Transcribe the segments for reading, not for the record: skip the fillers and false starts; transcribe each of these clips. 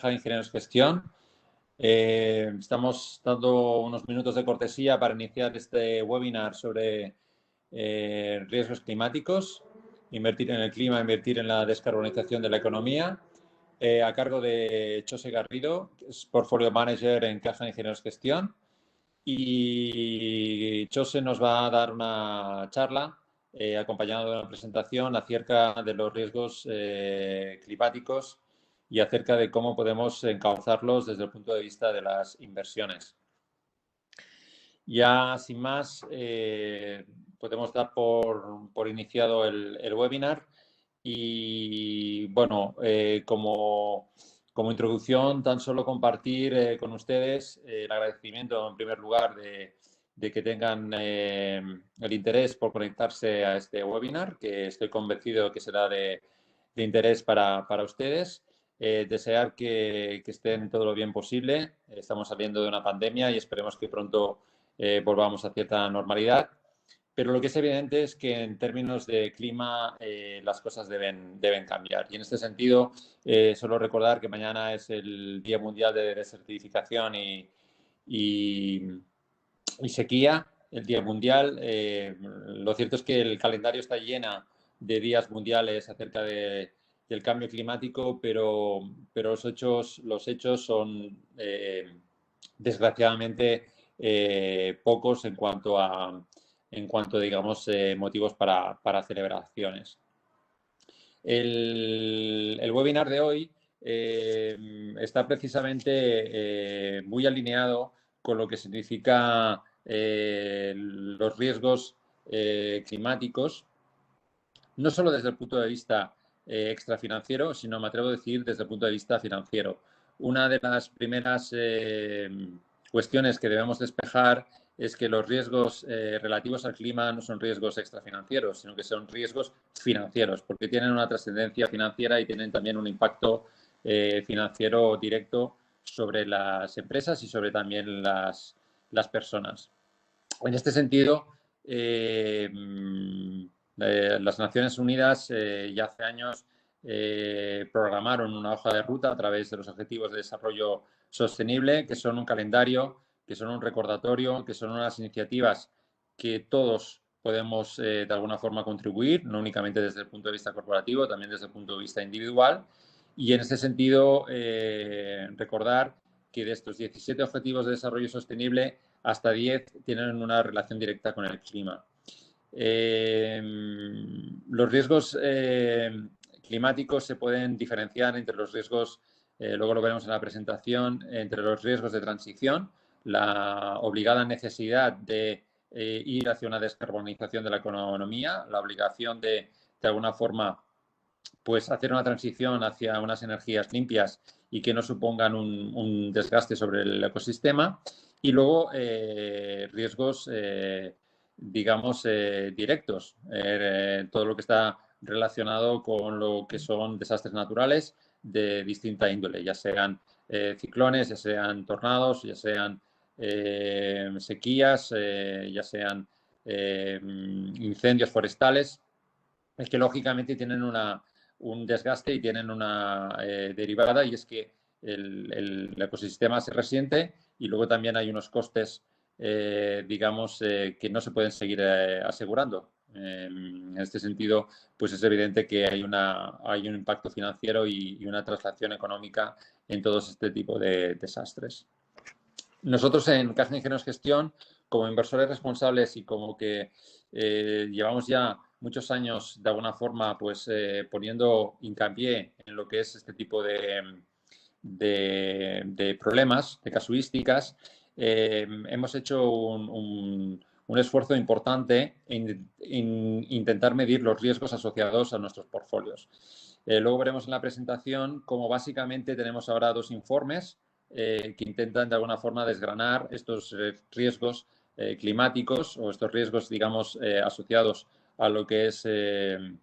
Caja de Ingenieros Gestión. Estamos dando unos minutos de cortesía para iniciar este webinar sobre riesgos climáticos, invertir en el clima, invertir en la descarbonización de la economía, a cargo de Chose Garrido, que es Portfolio Manager en Caja de Ingenieros Gestión. Y Chose nos va a dar una charla acompañado de una presentación acerca de los riesgos climáticos y acerca de cómo podemos encauzarlos desde el punto de vista de las inversiones. Ya sin más, podemos dar por iniciado el webinar y bueno, como introducción, tan solo compartir con ustedes el agradecimiento en primer lugar de que tengan el interés por conectarse a este webinar, que estoy convencido que será de interés para ustedes. Desear que estén todo lo bien posible. Estamos saliendo de una pandemia y esperemos que pronto volvamos a cierta normalidad. Pero lo que es evidente es que en términos de clima las cosas deben cambiar. Y en este sentido, solo recordar que mañana es el Día Mundial de Desertificación y sequía, el Día Mundial. Lo cierto es que el calendario está lleno de días mundiales acerca del cambio climático, pero los hechos son desgraciadamente pocos en cuanto digamos, motivos para celebraciones. El webinar de hoy está precisamente muy alineado con lo que significa los riesgos climáticos, no solo desde el punto de vista extrafinanciero, sino, me atrevo a decir, desde el punto de vista financiero. Una de las primeras cuestiones que debemos despejar es que los riesgos relativos al clima no son riesgos extrafinancieros, sino que son riesgos financieros, porque tienen una trascendencia financiera y tienen también un impacto financiero directo sobre las empresas y sobre también las personas. En este sentido, las Naciones Unidas ya hace años programaron una hoja de ruta a través de los Objetivos de Desarrollo Sostenible, que son un calendario, que son un recordatorio, que son unas iniciativas que todos podemos de alguna forma contribuir, no únicamente desde el punto de vista corporativo, también desde el punto de vista individual. Y en este sentido, recordar que de estos 17 Objetivos de Desarrollo Sostenible, hasta 10 tienen una relación directa con el clima. Los riesgos climáticos se pueden diferenciar entre los riesgos, luego lo veremos en la presentación, entre los riesgos de transición, la obligada necesidad de ir hacia una descarbonización de la economía, la obligación de alguna forma, pues hacer una transición hacia unas energías limpias y que no supongan un desgaste sobre el ecosistema. Y luego riesgos, digamos, directos, todo lo que está relacionado con lo que son desastres naturales de distinta índole, ya sean ciclones, ya sean tornados, ya sean sequías, ya sean incendios forestales, es que lógicamente tienen un desgaste y tienen una derivada, y es que el ecosistema se resiente y luego también hay unos costes, digamos, que no se pueden seguir asegurando. En este sentido, pues es evidente que hay un impacto financiero y una traslación económica en todos este tipo de desastres. Nosotros en Caja de Ingenieros Gestión, como inversores responsables y como que llevamos ya muchos años de alguna forma pues poniendo hincapié en lo que es este tipo de problemas, de casuísticas, hemos hecho un esfuerzo importante en intentar medir los riesgos asociados a nuestros portfolios. Luego veremos en la presentación cómo básicamente tenemos ahora dos informes que intentan de alguna forma desgranar estos riesgos climáticos o estos riesgos, digamos, asociados a lo que es el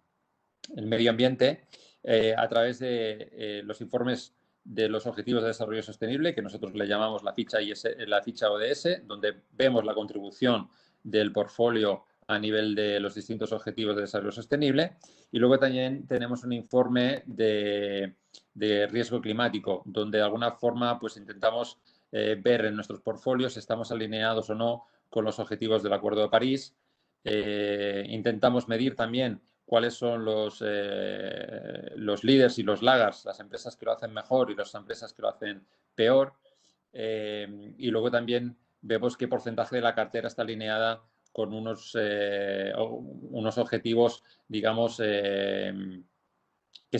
medio ambiente a través de los informes de los Objetivos de Desarrollo Sostenible, que nosotros le llamamos la ficha ODS, donde vemos la contribución del portfolio a nivel de los distintos Objetivos de Desarrollo Sostenible. Y luego también tenemos un informe de de riesgo climático, donde de alguna forma pues intentamos ver en nuestros portfolios si estamos alineados o no con los objetivos del Acuerdo de París. Intentamos medir también cuáles son los líderes y los laggards, las empresas que lo hacen mejor y las empresas que lo hacen peor. Y luego también vemos qué porcentaje de la cartera está alineada con unos objetivos, digamos, que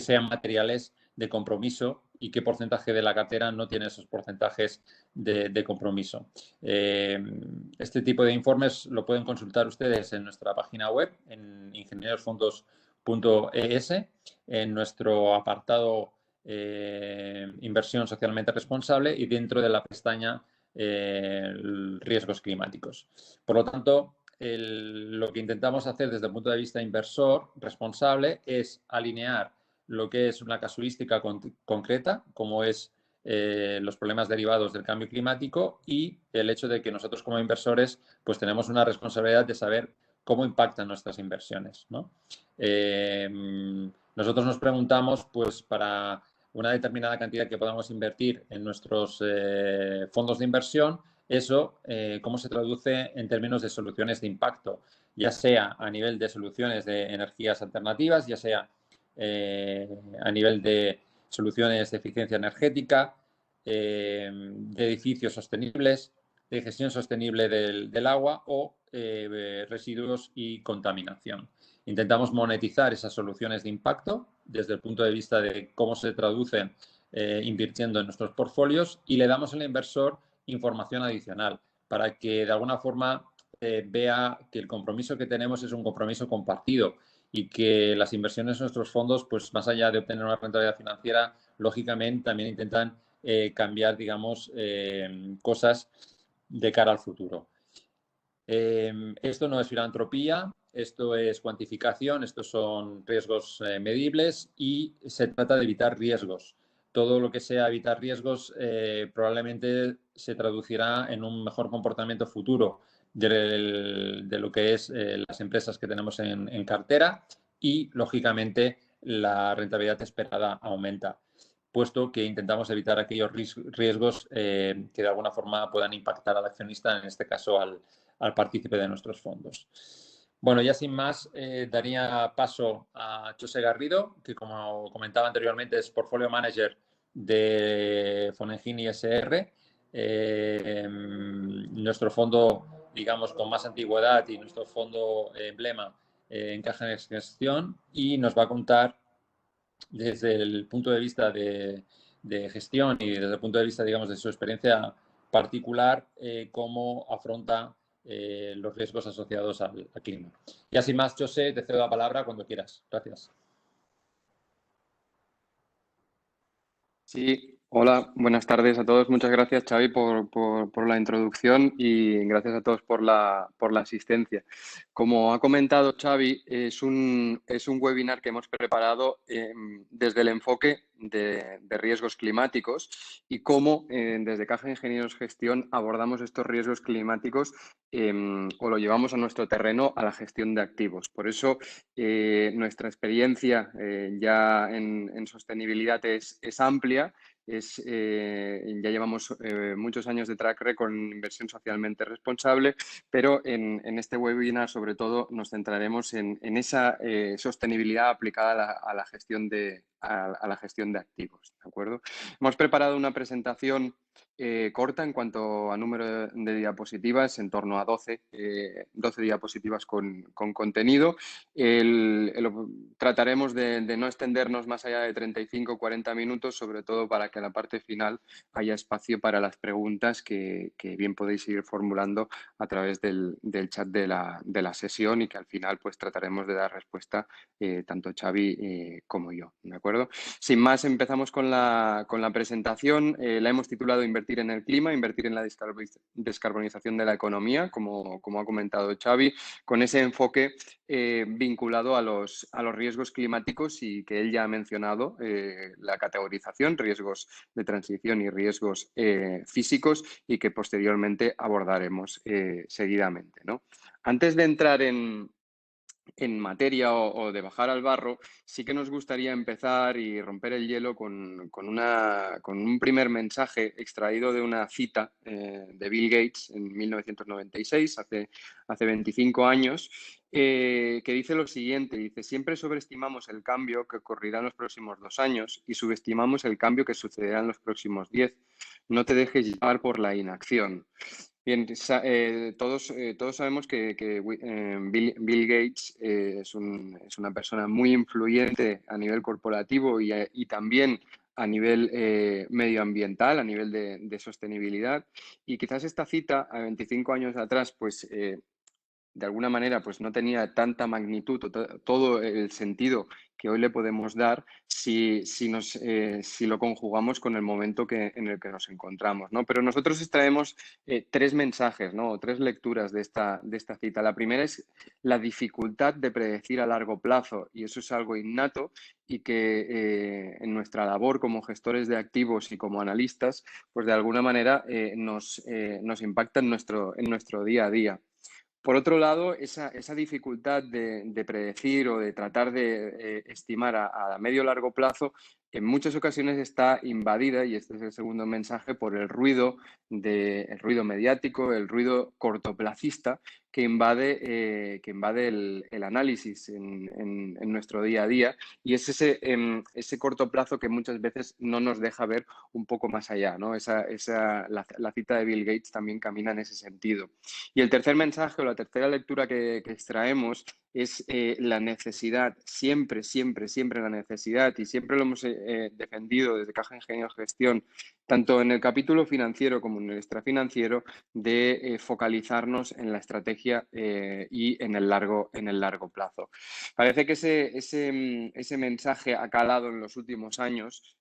sean materiales de compromiso y qué porcentaje de la cartera no tiene esos porcentajes de compromiso. Este tipo de informes lo pueden consultar ustedes en nuestra página web, en ingenierosfondos.es, en nuestro apartado inversión socialmente responsable y dentro de la pestaña riesgos climáticos. Por lo tanto, lo que intentamos hacer desde el punto de vista inversor responsable es alinear lo que es una casuística concreta, como es los problemas derivados del cambio climático, y el hecho de que nosotros como inversores pues tenemos una responsabilidad de saber cómo impactan nuestras inversiones, ¿no? Nosotros nos preguntamos, pues para una determinada cantidad que podamos invertir en nuestros fondos de inversión, eso cómo se traduce en términos de soluciones de impacto, ya sea a nivel de soluciones de energías alternativas, ya sea a nivel de soluciones de eficiencia energética, de edificios sostenibles, de gestión sostenible del agua o residuos y contaminación. Intentamos monetizar esas soluciones de impacto desde el punto de vista de cómo se traducen invirtiendo en nuestros portfolios, y le damos al inversor información adicional para que de alguna forma vea que el compromiso que tenemos es un compromiso compartido y que las inversiones en nuestros fondos, pues más allá de obtener una rentabilidad financiera, lógicamente también intentan cambiar, digamos, cosas de cara al futuro. Esto no es filantropía, esto es cuantificación, estos son riesgos medibles y se trata de evitar riesgos. Todo lo que sea evitar riesgos probablemente se traducirá en un mejor comportamiento futuro de lo que es las empresas que tenemos en cartera, y, lógicamente, la rentabilidad esperada aumenta, puesto que intentamos evitar aquellos riesgos que de alguna forma puedan impactar al accionista, en este caso al partícipe de nuestros fondos. Bueno, ya sin más, daría paso a José Garrido, que como comentaba anteriormente es Portfolio Manager de Fonengini SR, nuestro fondo, digamos, con más antigüedad y nuestro fondo emblema en caja de gestión, y nos va a contar desde el punto de vista de gestión y desde el punto de vista, digamos, de su experiencia particular, cómo afronta los riesgos asociados al clima. Y así más, José, te cedo la palabra cuando quieras. Gracias. Sí, hola, buenas tardes a todos. Muchas gracias, Xavi, por la introducción, y gracias a todos por la asistencia. Como ha comentado Xavi, es un webinar que hemos preparado desde el enfoque de riesgos climáticos y cómo desde Caja de Ingenieros Gestión abordamos estos riesgos climáticos o lo llevamos a nuestro terreno, a la gestión de activos. Por eso nuestra experiencia ya en sostenibilidad es amplia. Ya llevamos muchos años de track record en inversión socialmente responsable, pero en este webinar sobre todo nos centraremos en esa sostenibilidad aplicada a la gestión de activos, ¿de acuerdo? Hemos preparado una presentación corta en cuanto a número de diapositivas, en torno a 12 diapositivas con contenido. Trataremos de no extendernos más allá de 35 o 40 minutos, sobre todo para que en la parte final haya espacio para las preguntas que bien podéis ir formulando a través del chat de la sesión, y que al final pues trataremos de dar respuesta tanto Xavi como yo, ¿de acuerdo? Sin más, empezamos con la presentación. La hemos titulado Invertir en el clima, invertir en la descarbonización de la economía, como ha comentado Xavi, con ese enfoque vinculado a los riesgos climáticos, y que él ya ha mencionado la categorización, riesgos de transición y riesgos físicos, y que posteriormente abordaremos seguidamente, ¿no? Antes de entrar en en materia o de bajar al barro, sí que nos gustaría empezar y romper el hielo con un primer mensaje extraído de una cita de Bill Gates en 1996, hace 25 años, que dice lo siguiente, dice: siempre sobreestimamos el cambio que ocurrirá en los próximos 2 años y subestimamos el cambio que sucederá en los próximos 10. No te dejes llevar por la inacción. Bien, todos sabemos que Bill Gates es una persona muy influyente a nivel corporativo y también a nivel medioambiental, a nivel de sostenibilidad. Y quizás esta cita, a 25 años atrás, pues de alguna manera pues no tenía tanta magnitud o todo el sentido que hoy le podemos dar si lo conjugamos con el momento en el que nos encontramos, ¿no? Pero nosotros extraemos 3 mensajes, ¿no? O 3 lecturas de esta cita. La primera es la dificultad de predecir a largo plazo, y eso es algo innato y que en nuestra labor como gestores de activos y como analistas, pues de alguna manera nos impacta en nuestro día a día. Por otro lado, esa dificultad de predecir o de tratar de estimar a medio o largo plazo, en muchas ocasiones está invadida, y este es el segundo mensaje, por el ruido mediático, el ruido cortoplacista que invade el análisis en nuestro día a día, y es ese corto plazo que muchas veces no nos deja ver un poco más allá, ¿no? La cita de Bill Gates también camina en ese sentido. Y el tercer mensaje o la tercera lectura que extraemos es la necesidad, siempre, siempre, siempre la necesidad, y siempre lo hemos defendido desde Caja Ingenio Gestión, tanto en el capítulo financiero como en el extrafinanciero, de focalizarnos en la estrategia y en el largo plazo. Parece que ese mensaje ha calado en los últimos años,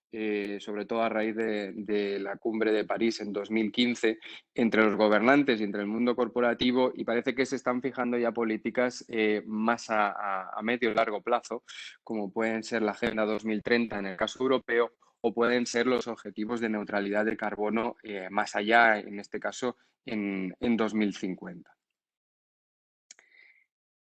sobre todo a raíz de la cumbre de París en 2015, entre los gobernantes y entre el mundo corporativo, y parece que se están fijando ya políticas más a medio y largo plazo, como pueden ser la Agenda 2030 en el caso europeo, o pueden ser los objetivos de neutralidad de carbono más allá, en este caso en 2050.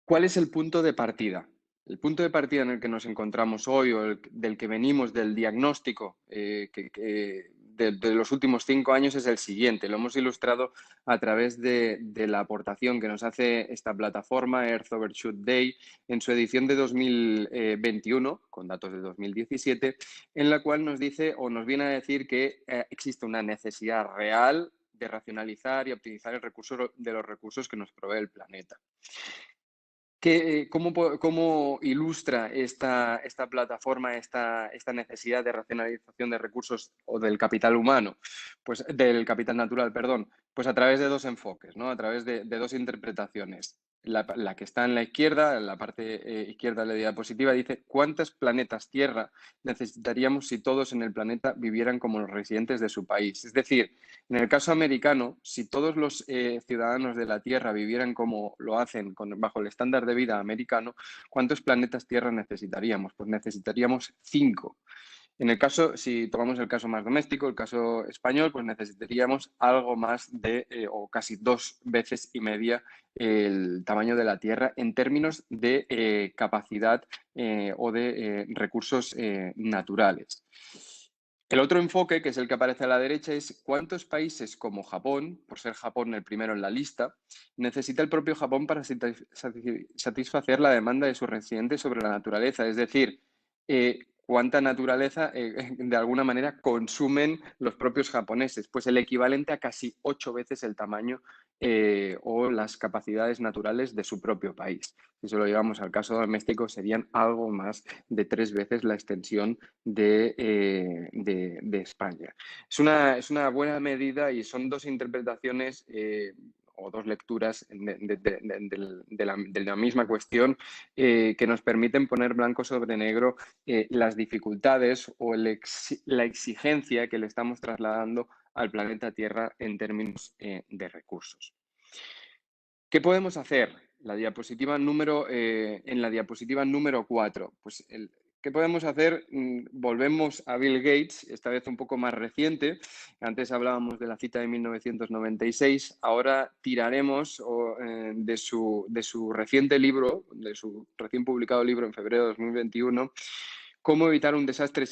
¿Cuál es el punto de partida? El punto de partida en el que nos encontramos hoy, o del que venimos, del diagnóstico de los últimos 5 años, es el siguiente. Lo hemos ilustrado a través de la aportación que nos hace esta plataforma, Earth Overshoot Day, en su edición de 2021, con datos de 2017, en la cual nos dice o nos viene a decir que existe una necesidad real de racionalizar y optimizar el recurso de los recursos que nos provee el planeta. ¿Cómo ilustra esta plataforma esta necesidad de racionalización de recursos o del capital humano? Pues del capital natural, perdón. Pues a través de 2 enfoques, ¿no? A través de 2 interpretaciones. La que está en la izquierda, en la parte izquierda de la diapositiva, dice: ¿cuántos planetas Tierra necesitaríamos si todos en el planeta vivieran como los residentes de su país? Es decir, en el caso americano, si todos los ciudadanos de la Tierra vivieran como lo hacen bajo el estándar de vida americano, ¿cuántos planetas Tierra necesitaríamos? Pues necesitaríamos 5. En el caso, si tomamos el caso más doméstico, el caso español, pues necesitaríamos algo más o casi 2,5 veces el tamaño de la Tierra en términos de capacidad o de recursos naturales. El otro enfoque, que es el que aparece a la derecha, es cuántos países como Japón, por ser Japón el primero en la lista, necesita el propio Japón para satisfacer la demanda de sus residentes sobre la naturaleza. Es decir, cuánta naturaleza de alguna manera consumen los propios japoneses. Pues el equivalente a casi 8 veces el tamaño o las capacidades naturales de su propio país. Si se lo llevamos al caso doméstico, serían algo más de 3 veces la extensión de España. Es una buena medida, y son 2 interpretaciones o 2 lecturas de la misma cuestión que nos permiten poner blanco sobre negro las dificultades o la exigencia que le estamos trasladando al planeta Tierra en términos de recursos. ¿Qué podemos hacer? En la diapositiva número 4, pues ¿Qué podemos hacer? Volvemos a Bill Gates, esta vez un poco más reciente. Antes hablábamos de la cita de 1996, ahora tiraremos de su reciente libro, de su recién publicado libro en febrero de 2021, Cómo evitar un desastre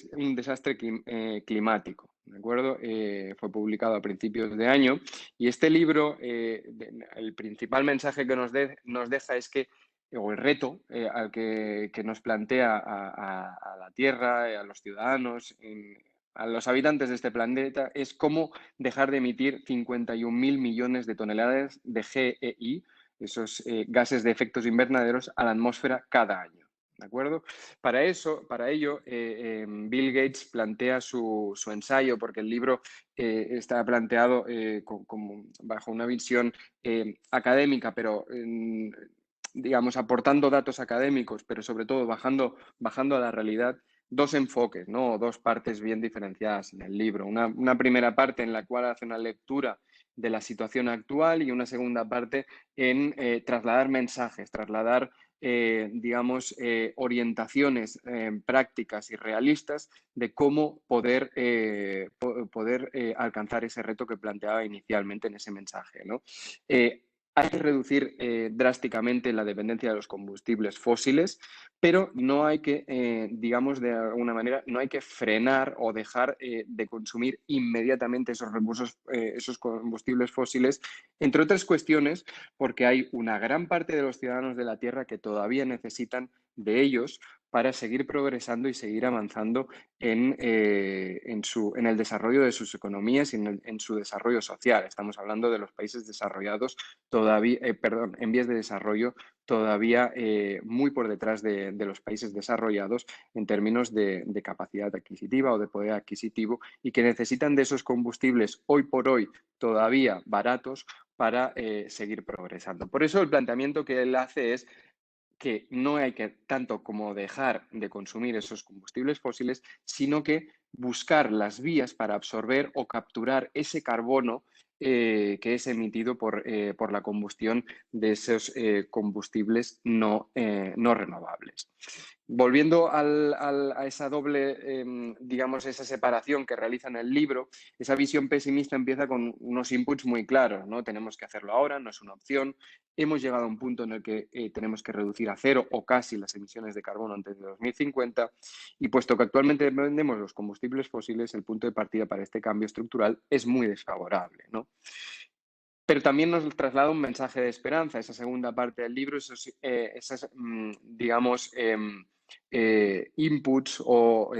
climático, ¿de acuerdo? Fue publicado a principios de año y este libro, el principal mensaje que nos deja es que, o el reto al que nos plantea a la Tierra, a los ciudadanos, a los habitantes de este planeta, es cómo dejar de emitir 51.000 millones de toneladas de GEI, esos gases de efectos invernaderos, a la atmósfera cada año. ¿De acuerdo? Para ello, Bill Gates plantea su ensayo, porque el libro está planteado como bajo una visión académica, pero digamos, aportando datos académicos, pero sobre todo bajando a la realidad, dos enfoques, ¿no? Dos partes bien diferenciadas en el libro. Una primera parte en la cual hace una lectura de la situación actual y una segunda parte en trasladar mensajes, trasladar digamos, orientaciones prácticas y realistas de cómo poder alcanzar ese reto que planteaba inicialmente en ese mensaje, ¿no? Hay que reducir drásticamente la dependencia de los combustibles fósiles, pero no hay que, digamos, de alguna manera, no hay que frenar o dejar de consumir inmediatamente esos recursos, esos combustibles fósiles, entre otras cuestiones, porque hay una gran parte de los ciudadanos de la Tierra que todavía necesitan de ellos para seguir progresando y seguir avanzando en el desarrollo de sus economías y en su desarrollo social. Estamos hablando de los países desarrollados todavía, en vías de desarrollo todavía muy por detrás de los países desarrollados en términos de capacidad adquisitiva o de poder adquisitivo y que necesitan de esos combustibles hoy por hoy todavía baratos para seguir progresando. Por eso el planteamiento que él hace es que no hay que tanto como dejar de consumir esos combustibles fósiles, sino que buscar las vías para absorber o capturar ese carbono que es emitido por la combustión de esos combustibles no renovables. Volviendo a esa doble, digamos, esa separación que realiza en el libro, esa visión pesimista empieza con unos inputs muy claros, ¿no? Tenemos que hacerlo ahora, no es una opción. Hemos llegado a un punto en el que tenemos que reducir a cero o casi las emisiones de carbono antes de 2050 y puesto que actualmente dependemos de los combustibles fósiles, el punto de partida para este cambio estructural es muy desfavorable, ¿no? Pero también nos traslada un mensaje de esperanza, esa segunda parte del libro, esas digamos, inputs o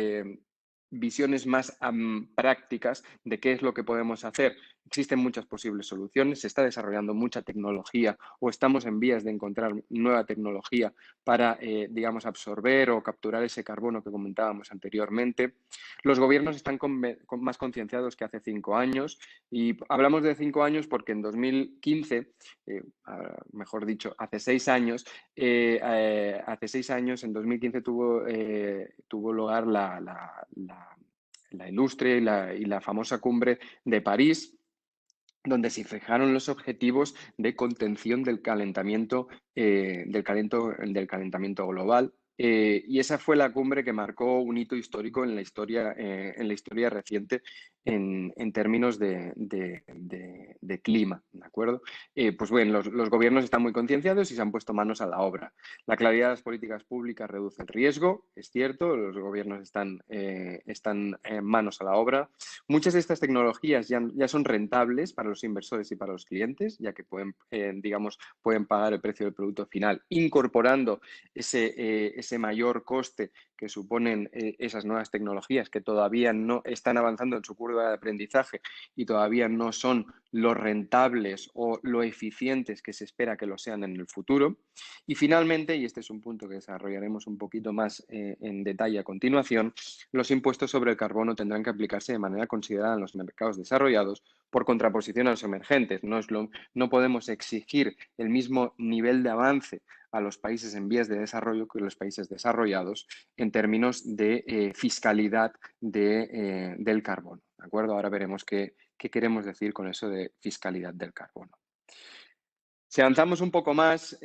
visiones más prácticas de qué es lo que podemos hacer. Existen muchas posibles soluciones, se está desarrollando mucha tecnología o estamos en vías de encontrar nueva tecnología para, digamos, absorber o capturar ese carbono que comentábamos anteriormente. Los gobiernos están más concienciados que hace 5 años y hablamos de 5 años porque en 2015, mejor dicho, hace 6 años, en 2015 tuvo lugar la ilustre y la famosa cumbre de París, donde se fijaron los objetivos de contención del calentamiento global. Y esa fue la cumbre que marcó un hito histórico en la historia reciente en términos de clima, ¿de acuerdo? Pues bueno, los gobiernos están muy concienciados y se han puesto manos a la obra. La claridad de las políticas públicas reduce el riesgo, es cierto, los gobiernos están manos a la obra. Muchas de estas tecnologías ya son rentables para los inversores y para los clientes, ya que pueden pagar el precio del producto final incorporando ese mayor coste que suponen esas nuevas tecnologías que todavía no están avanzando en su curva de aprendizaje y todavía no son lo rentables o lo eficientes que se espera que lo sean en el futuro. Y finalmente, y este es un punto que desarrollaremos un poquito más en detalle a continuación, los impuestos sobre el carbono tendrán que aplicarse de manera considerada en los mercados desarrollados por contraposición a los emergentes. No podemos exigir el mismo nivel de avance a los países en vías de desarrollo que a los países desarrollados en términos de fiscalidad del carbono. ¿De acuerdo? Ahora veremos qué queremos decir con eso de fiscalidad del carbono. Si avanzamos un poco más,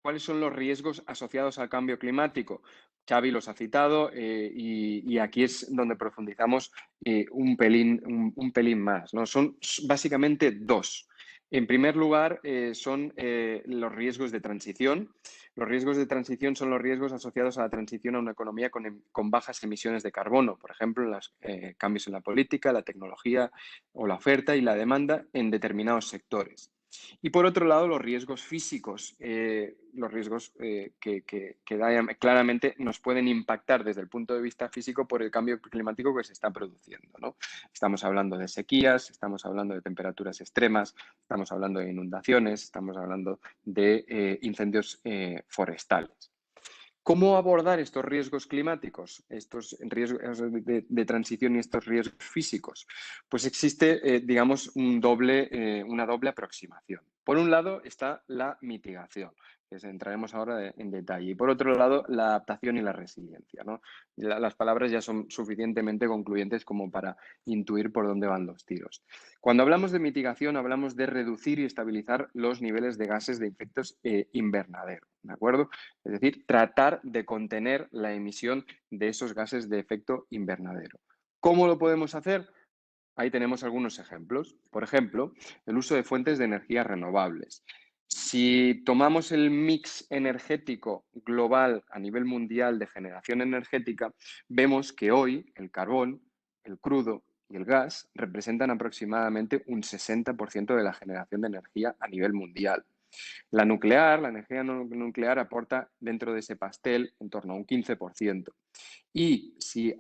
¿Cuáles son los riesgos asociados al cambio climático? Xavi los ha citado y aquí es donde profundizamos un pelín más, ¿no? Son básicamente dos. En primer lugar, son los riesgos de transición. Los riesgos de transición son los riesgos asociados a la transición a una economía con bajas emisiones de carbono, por ejemplo, en los cambios en la política, la tecnología o la oferta y la demanda en determinados sectores. Y por otro lado, los riesgos físicos, los riesgos que claramente nos pueden impactar desde el punto de vista físico por el cambio climático que se está produciendo, ¿no? Estamos hablando de sequías, estamos hablando de temperaturas extremas, estamos hablando de inundaciones, estamos hablando de incendios forestales. ¿Cómo abordar estos riesgos climáticos, estos riesgos de transición y estos riesgos físicos? Pues existe, digamos, una doble aproximación. Por un lado está la mitigación, que entraremos ahora en detalle. Y por otro lado, la adaptación y la resiliencia, ¿no? Las palabras ya son suficientemente concluyentes como para intuir por dónde van los tiros. Cuando hablamos de mitigación, hablamos de reducir y estabilizar los niveles de gases de efectos invernadero, ¿de acuerdo? Es decir, tratar de contener la emisión de esos gases de efecto invernadero. ¿Cómo lo podemos hacer? Ahí tenemos algunos ejemplos. Por ejemplo, el uso de fuentes de energía renovables. Si tomamos el mix energético global a nivel mundial de generación energética, vemos que hoy el carbón, el crudo y el gas representan aproximadamente un 60% de la generación de energía a nivel mundial. La energía nuclear aporta dentro de ese pastel en torno a un 15%. Y si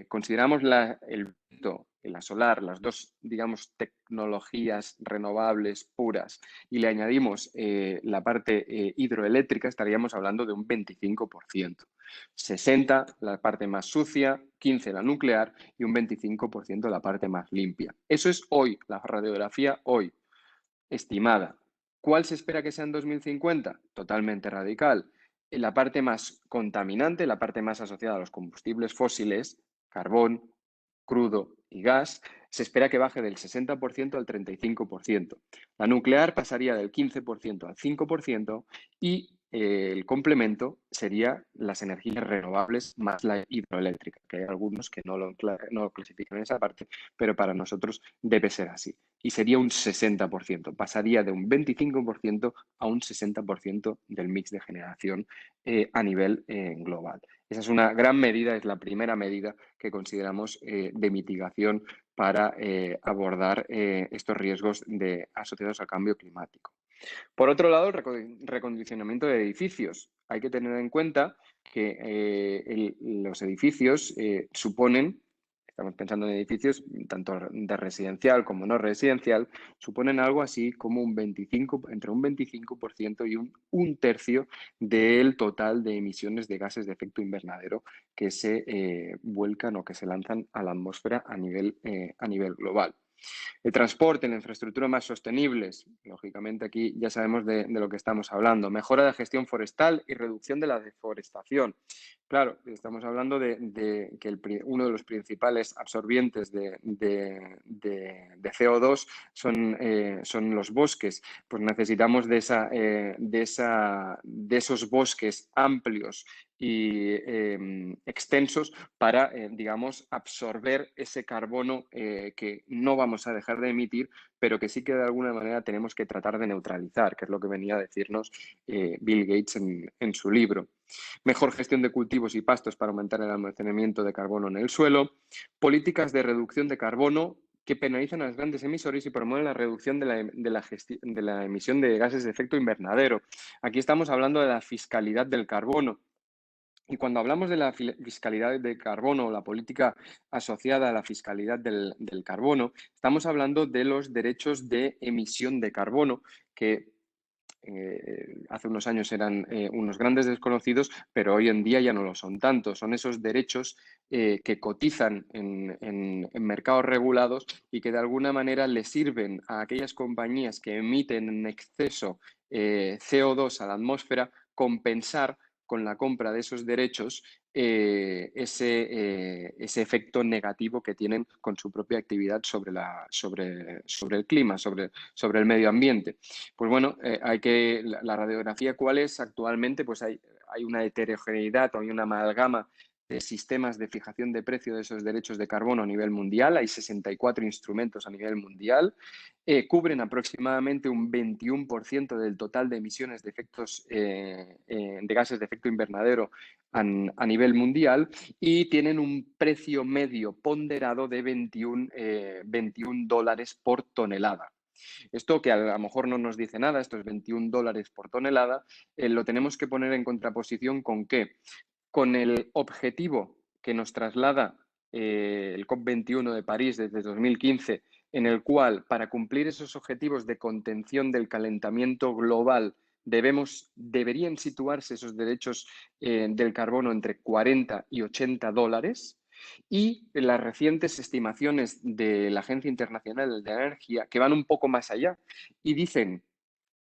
consideramos el viento y la solar, las dos, digamos, tecnologías renovables puras, y le añadimos la parte hidroeléctrica, estaríamos hablando de un 25%. 60 la parte más sucia, 15 la nuclear y un 25% la parte más limpia. Eso es hoy, la radiografía hoy, estimada. ¿Cuál se espera que sea en 2050? Totalmente radical. En la parte más contaminante, la parte más asociada a los combustibles fósiles, carbón, crudo y gas, se espera que baje del 60% al 35%. La nuclear pasaría del 15% al 5% y el complemento sería las energías renovables más la hidroeléctrica, que hay algunos que no lo clasifican en esa parte, pero para nosotros debe ser así. Y sería un 60%, pasaría de un 25% a un 60% del mix de generación a nivel global. Esa es una gran medida, es la primera medida que consideramos de mitigación para abordar estos riesgos asociados al cambio climático. Por otro lado, el recondicionamiento de edificios. Hay que tener en cuenta que los edificios suponen, estamos pensando en edificios tanto de residencial como no residencial, suponen algo así como entre un 25% y un tercio del total de emisiones de gases de efecto invernadero que se vuelcan o que se lanzan a la atmósfera a nivel global. El transporte, la infraestructura más sostenibles, lógicamente aquí ya sabemos de lo que estamos hablando. Mejora de la gestión forestal y reducción de la deforestación. Claro, estamos hablando de que uno de los principales absorbientes de CO2 son los bosques. Pues necesitamos de esos bosques amplios y extensos para, digamos, absorber ese carbono que no vamos a dejar de emitir, pero que sí que de alguna manera tenemos que tratar de neutralizar, que es lo que venía a decirnos Bill Gates en su libro. Mejor gestión de cultivos y pastos para aumentar el almacenamiento de carbono en el suelo. Políticas de reducción de carbono que penalizan a los grandes emisores y promueven la reducción de la emisión de gases de efecto invernadero. Aquí estamos hablando de la fiscalidad del carbono. Y cuando hablamos de la fiscalidad del carbono o la política asociada a la fiscalidad del carbono, estamos hablando de los derechos de emisión de carbono que hace unos años eran unos grandes desconocidos, pero hoy en día ya no lo son tanto. Son esos derechos que cotizan en mercados regulados y que de alguna manera le sirven a aquellas compañías que emiten en exceso CO2 a la atmósfera compensar con la compra de esos derechos ese efecto negativo que tienen con su propia actividad sobre el clima, sobre el medio ambiente. Pues bueno, la radiografía, ¿cuál es? Actualmente pues hay una heterogeneidad, hay una amalgama de sistemas de fijación de precio de esos derechos de carbono a nivel mundial. Hay 64 instrumentos a nivel mundial. Cubren aproximadamente un 21% del total de emisiones de gases de efecto invernadero a nivel mundial y tienen un precio medio ponderado de 21 dólares por tonelada. Esto que a lo mejor no nos dice nada, estos 21 dólares por tonelada, lo tenemos que poner en contraposición con ¿qué? Con el objetivo que nos traslada el COP21 de París desde 2015, en el cual para cumplir esos objetivos de contención del calentamiento global deberían situarse esos derechos del carbono entre 40 y 80 dólares. Y las recientes estimaciones de la Agencia Internacional de la Energía, que van un poco más allá y dicen,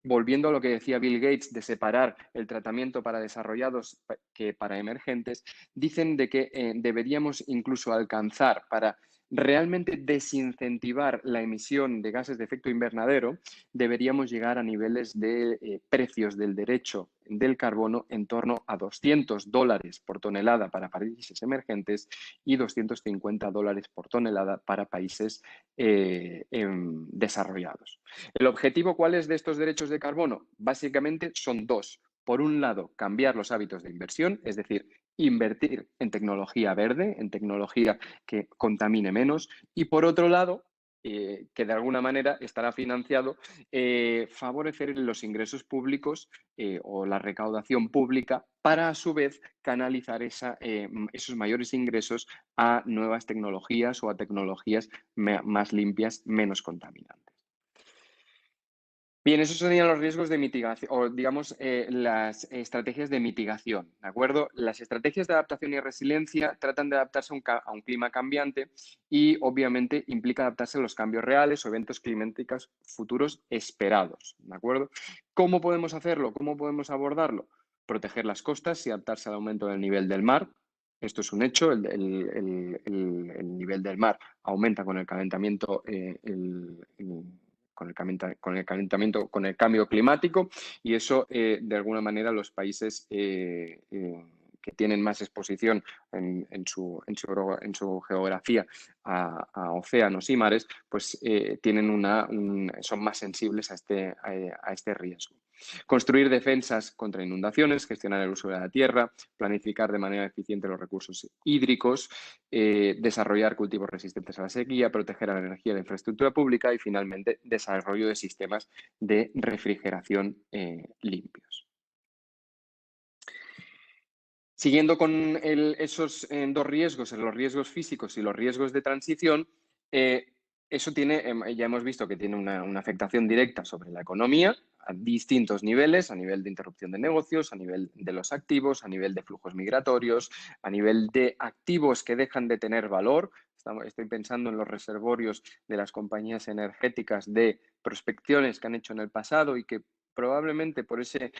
volviendo a lo que decía Bill Gates de separar el tratamiento para desarrollados que para emergentes, dicen de que deberíamos incluso alcanzar para realmente desincentivar la emisión de gases de efecto invernadero, deberíamos llegar a niveles de precios del derecho del carbono en torno a 200 dólares por tonelada para países emergentes y 250 dólares por tonelada para países desarrollados. ¿El objetivo cuál es de estos derechos de carbono? Básicamente son dos. Por un lado, cambiar los hábitos de inversión, es decir, invertir en tecnología verde, en tecnología que contamine menos. Y por otro lado, que de alguna manera estará financiado, favorecer los ingresos públicos o la recaudación pública para, a su vez, canalizar esos mayores ingresos a nuevas tecnologías o a tecnologías más limpias, menos contaminantes. Bien, esos serían los riesgos de mitigación, o digamos, las estrategias de mitigación, ¿de acuerdo? Las estrategias de adaptación y resiliencia tratan de adaptarse a un clima cambiante y, obviamente, implica adaptarse a los cambios reales o eventos climáticos futuros esperados, ¿de acuerdo? ¿Cómo podemos hacerlo? ¿Cómo podemos abordarlo? Proteger las costas y adaptarse al aumento del nivel del mar. Esto es un hecho, el nivel del mar aumenta con el calentamiento, con el calentamiento, con el cambio climático y eso de alguna manera los países que tienen más exposición en su geografía a océanos y mares, pues son más sensibles a este riesgo. Construir defensas contra inundaciones, gestionar el uso de la tierra, planificar de manera eficiente los recursos hídricos, desarrollar cultivos resistentes a la sequía, proteger a la energía de infraestructura pública y, finalmente, desarrollo de sistemas de refrigeración limpios. Siguiendo con esos dos riesgos, los riesgos físicos y los riesgos de transición, eso ya hemos visto que tiene una afectación directa sobre la economía a distintos niveles, a nivel de interrupción de negocios, a nivel de los activos, a nivel de flujos migratorios, a nivel de activos que dejan de tener valor. Estoy pensando en los reservorios de las compañías energéticas de prospecciones que han hecho en el pasado y que probablemente por esa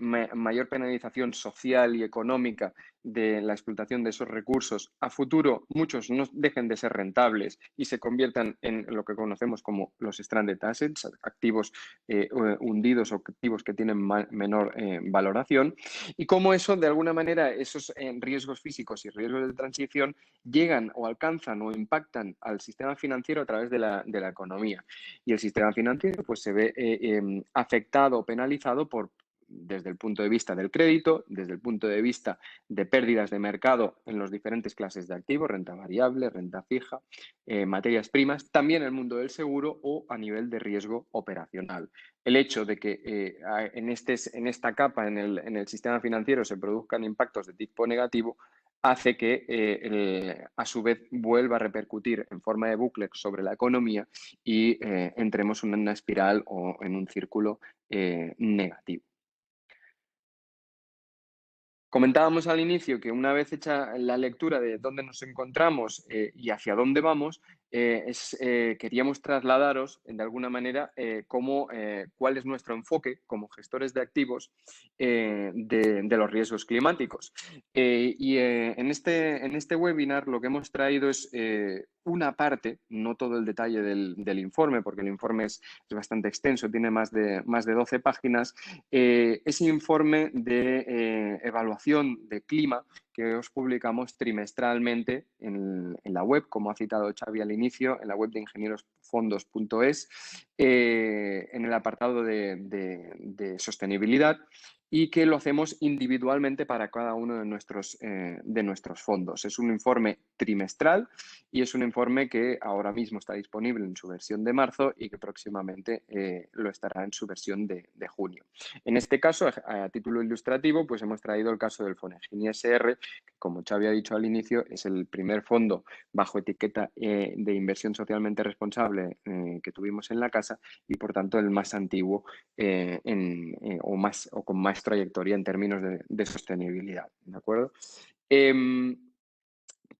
mayor penalización social y económica de la explotación de esos recursos, a futuro muchos no dejen de ser rentables y se conviertan en lo que conocemos como los stranded assets, activos hundidos o activos que tienen menor valoración, y cómo eso, de alguna manera, esos riesgos físicos y riesgos de transición llegan o alcanzan o impactan al sistema financiero a través de la economía. Y el sistema financiero pues se ve afectado o penalizado desde el punto de vista del crédito, desde el punto de vista de pérdidas de mercado en las diferentes clases de activos, renta variable, renta fija, materias primas, también el mundo del seguro o a nivel de riesgo operacional. El hecho de que en esta capa, en el sistema financiero, se produzcan impactos de tipo negativo, hace que a su vez vuelva a repercutir en forma de bucle sobre la economía y entremos en una espiral o en un círculo negativo. Comentábamos al inicio que una vez hecha la lectura de dónde nos encontramos y hacia dónde vamos, queríamos trasladaros de alguna manera cuál es nuestro enfoque como gestores de activos de los riesgos climáticos. En este webinar lo que hemos traído es una parte, no todo el detalle del informe, porque el informe es bastante extenso, tiene más de 12 páginas, ese informe de evaluación de clima que os publicamos trimestralmente en la web, como ha citado Xavi al inicio, en la web de ingenierosfondos.es, en el apartado de sostenibilidad, y que lo hacemos individualmente para cada uno de nuestros fondos. Es un informe trimestral y es un informe que ahora mismo está disponible en su versión de marzo y que próximamente lo estará en su versión de junio. En este caso, a título ilustrativo, pues hemos traído el caso del Fonengin ISR, que, como Xavi ha dicho al inicio, es el primer fondo bajo etiqueta de inversión socialmente responsable que tuvimos en la casa y, por tanto, el más antiguo o con más trayectoria en términos de sostenibilidad, ¿de acuerdo?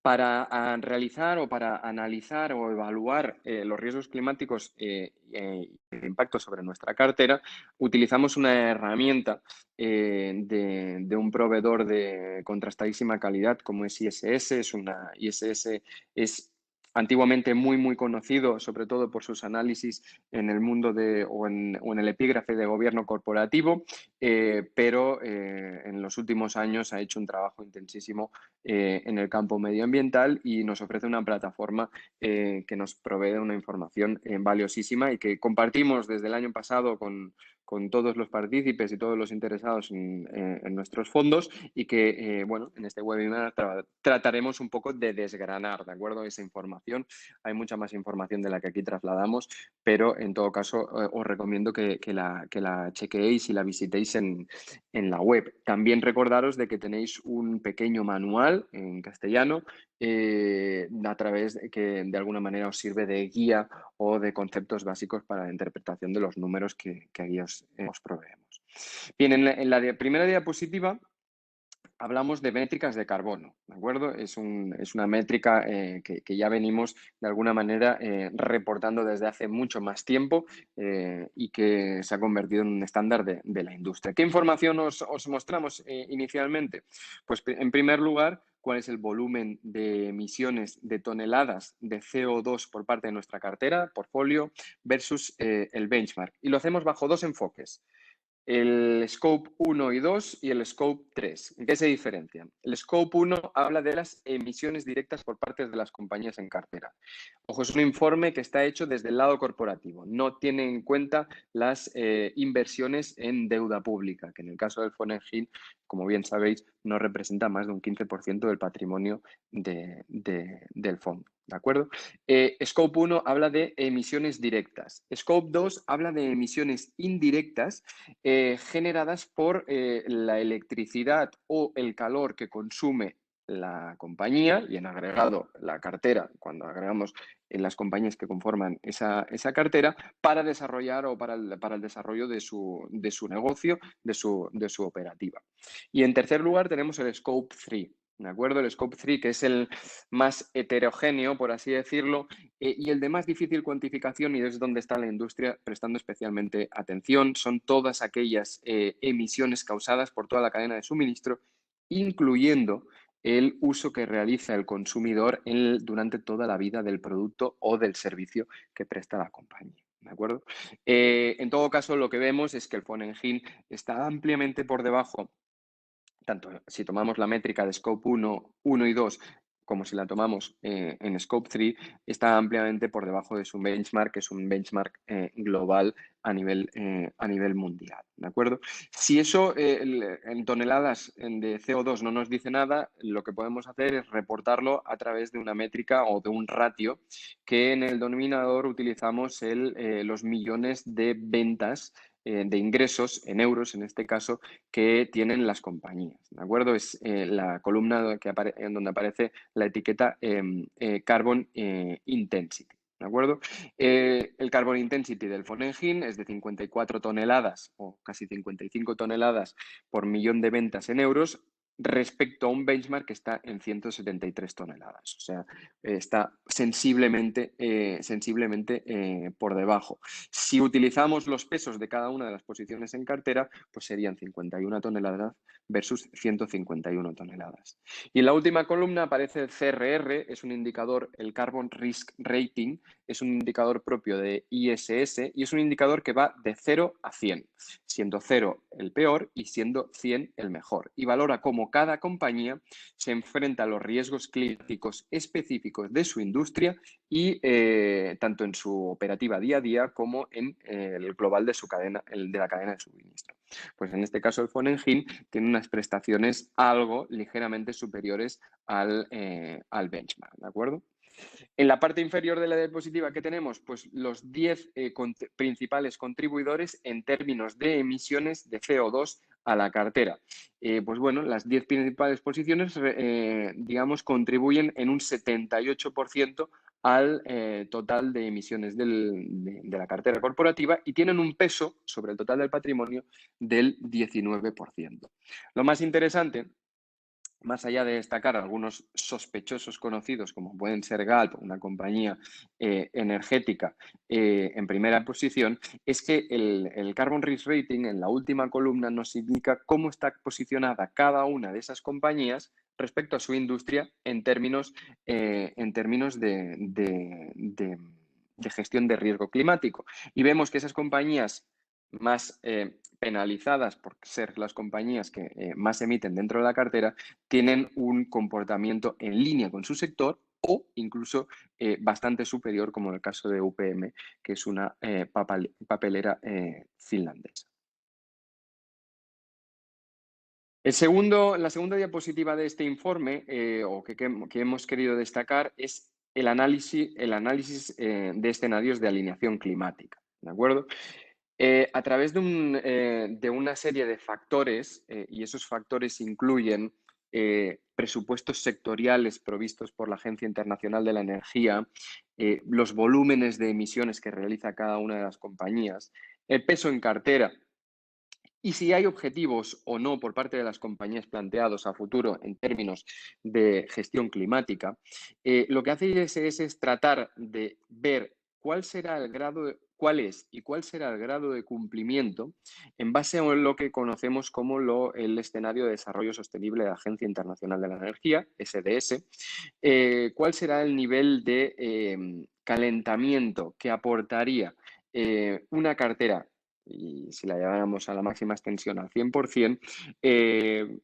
Para realizar o para analizar o evaluar los riesgos climáticos y el impacto sobre nuestra cartera, utilizamos una herramienta de un proveedor de contrastadísima calidad como es ISS. ISS es antiguamente muy conocido, sobre todo por sus análisis en el mundo o en el epígrafe de gobierno corporativo, pero en los últimos años ha hecho un trabajo intensísimo en el campo medioambiental y nos ofrece una plataforma que nos provee una información valiosísima y que compartimos desde el año pasado con todos los partícipes y todos los interesados en nuestros fondos, y que, bueno, en este webinar trataremos un poco de desgranar, ¿de acuerdo?, esa información. Hay mucha más información de la que aquí trasladamos, pero en todo caso os recomiendo que la chequeéis y la visitéis en la web. También recordaros de que tenéis un pequeño manual en castellano a través de que de alguna manera os sirve de guía o de conceptos básicos para la interpretación de los números que aquí os proveemos. Bien, en la primera diapositiva hablamos de métricas de carbono, ¿de acuerdo? Es una métrica que ya venimos de alguna manera reportando desde hace mucho más tiempo y que se ha convertido en un estándar de la industria. ¿Qué información os mostramos inicialmente? Pues en primer lugar, cuál es el volumen de emisiones de toneladas de CO2 por parte de nuestra cartera, portfolio, versus el benchmark. Y lo hacemos bajo dos enfoques: el Scope 1 y 2 y el Scope 3. ¿En qué se diferencian? El Scope 1 habla de las emisiones directas por parte de las compañías en cartera. Ojo, es un informe que está hecho desde el lado corporativo. No tiene en cuenta las inversiones en deuda pública, que en el caso del Fonengin, como bien sabéis, no representa más de un 15% del patrimonio del fondo. ¿De acuerdo? Scope 1 habla de emisiones directas. Scope 2 habla de emisiones indirectas generadas por la electricidad o el calor que consume la compañía, y en agregado la cartera, cuando agregamos en las compañías que conforman esa cartera, para desarrollar o para el desarrollo de su negocio, de su operativa. Y en tercer lugar tenemos el Scope 3. ¿De acuerdo? El Scope 3, que es el más heterogéneo, por así decirlo, y el de más difícil cuantificación, y es donde está la industria prestando especialmente atención. Son todas aquellas emisiones causadas por toda la cadena de suministro, incluyendo el uso que realiza el consumidor durante toda la vida del producto o del servicio que presta la compañía. ¿De acuerdo? En todo caso, lo que vemos es que el Fonengin está ampliamente por debajo, tanto si tomamos la métrica de Scope 1 y 2, como si la tomamos en Scope 3, está ampliamente por debajo de su benchmark, que es un benchmark global a nivel mundial, ¿de acuerdo? Si eso en toneladas de CO2 no nos dice nada, lo que podemos hacer es reportarlo a través de una métrica o de un ratio, que en el denominador utilizamos los millones de ventas, de ingresos en euros, en este caso, que tienen las compañías, ¿de acuerdo? Es la columna en donde aparece la etiqueta Carbon Intensity, ¿de acuerdo? El Carbon Intensity del Fonengin es de 54 toneladas o casi 55 toneladas por millón de ventas en euros. respecto a un benchmark que está en 173 toneladas. O sea, está sensiblemente por debajo. Si utilizamos los pesos de cada una de las posiciones en cartera, pues serían 51 toneladas versus 151 toneladas. Y en la última columna aparece el CRR, es un indicador, el Carbon Risk Rating, es un indicador propio de ISS y es un indicador que va de 0 a 100, siendo 0 el peor y siendo 100 el mejor. Y valora cómo cada compañía se enfrenta a los riesgos climáticos específicos de su industria y tanto en su operativa día a día como en el global de su cadena, el de la cadena de suministro. Pues en este caso el Fonengin tiene unas prestaciones algo ligeramente superiores al benchmark, ¿de acuerdo? En la parte inferior de la diapositiva, ¿qué tenemos? Pues los 10 principales contribuidores en términos de emisiones de CO2 a la cartera. Pues bueno, las 10 principales posiciones, digamos, contribuyen en un 78% al total de emisiones de la cartera corporativa y tienen un peso sobre el total del patrimonio del 19%. Lo más interesante, más allá de destacar algunos sospechosos conocidos como pueden ser Galp, una compañía energética en primera posición, es que el Carbon Risk Rating en la última columna nos indica cómo está posicionada cada una de esas compañías respecto a su industria en términos de gestión de riesgo climático. Y vemos que esas compañías más penalizadas por ser las compañías que más emiten dentro de la cartera, tienen un comportamiento en línea con su sector o incluso bastante superior, como en el caso de UPM, que es una papelera finlandesa. La segunda diapositiva de este informe, que hemos querido destacar, es el análisis de escenarios de alineación climática. ¿De acuerdo? A través de una serie de factores, y esos factores incluyen presupuestos sectoriales provistos por la Agencia Internacional de la Energía, los volúmenes de emisiones que realiza cada una de las compañías, el peso en cartera y si hay objetivos o no por parte de las compañías planteados a futuro en términos de gestión climática, lo que hace ISS es tratar de ver cuál es y cuál será el grado de cumplimiento en base a lo que conocemos como el escenario de desarrollo sostenible de la Agencia Internacional de la Energía, SDS, cuál será el nivel de calentamiento que aportaría una cartera, y si la lleváramos a la máxima extensión al 100%,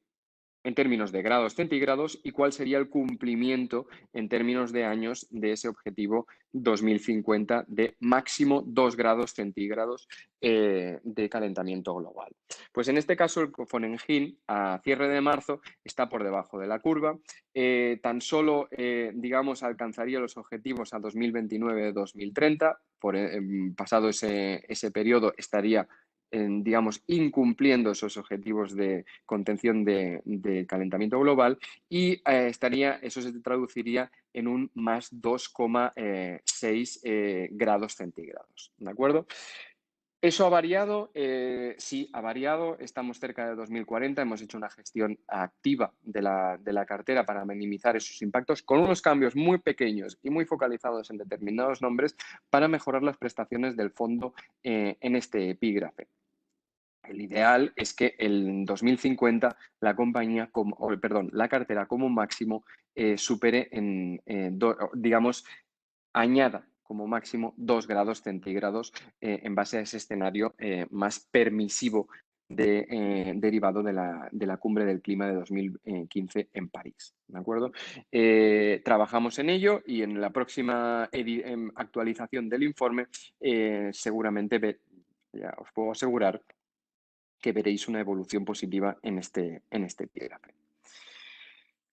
en términos de grados centígrados y cuál sería el cumplimiento en términos de años de ese objetivo 2050 de máximo 2 grados centígrados de calentamiento global. Pues en este caso el Fonengin a cierre de marzo está por debajo de la curva, tan solo digamos alcanzaría los objetivos a 2029-2030, pasado ese periodo estaría digamos, incumpliendo esos objetivos de contención de calentamiento global y eso se traduciría en un más 2,6 grados centígrados. ¿De acuerdo? ¿Eso ha variado? Sí, ha variado. Estamos cerca de 2040. Hemos hecho una gestión activa de la cartera para minimizar esos impactos con unos cambios muy pequeños y muy focalizados en determinados nombres para mejorar las prestaciones del fondo en este epígrafe. El ideal es que en 2050 la cartera como máximo supere digamos, añada como máximo 2 grados centígrados en base a ese escenario más permisivo derivado de la cumbre del clima de 2015 en París. ¿De acuerdo? Trabajamos en ello y en la próxima actualización del informe seguramente ya os puedo asegurar que veréis una evolución positiva en este epígrafe.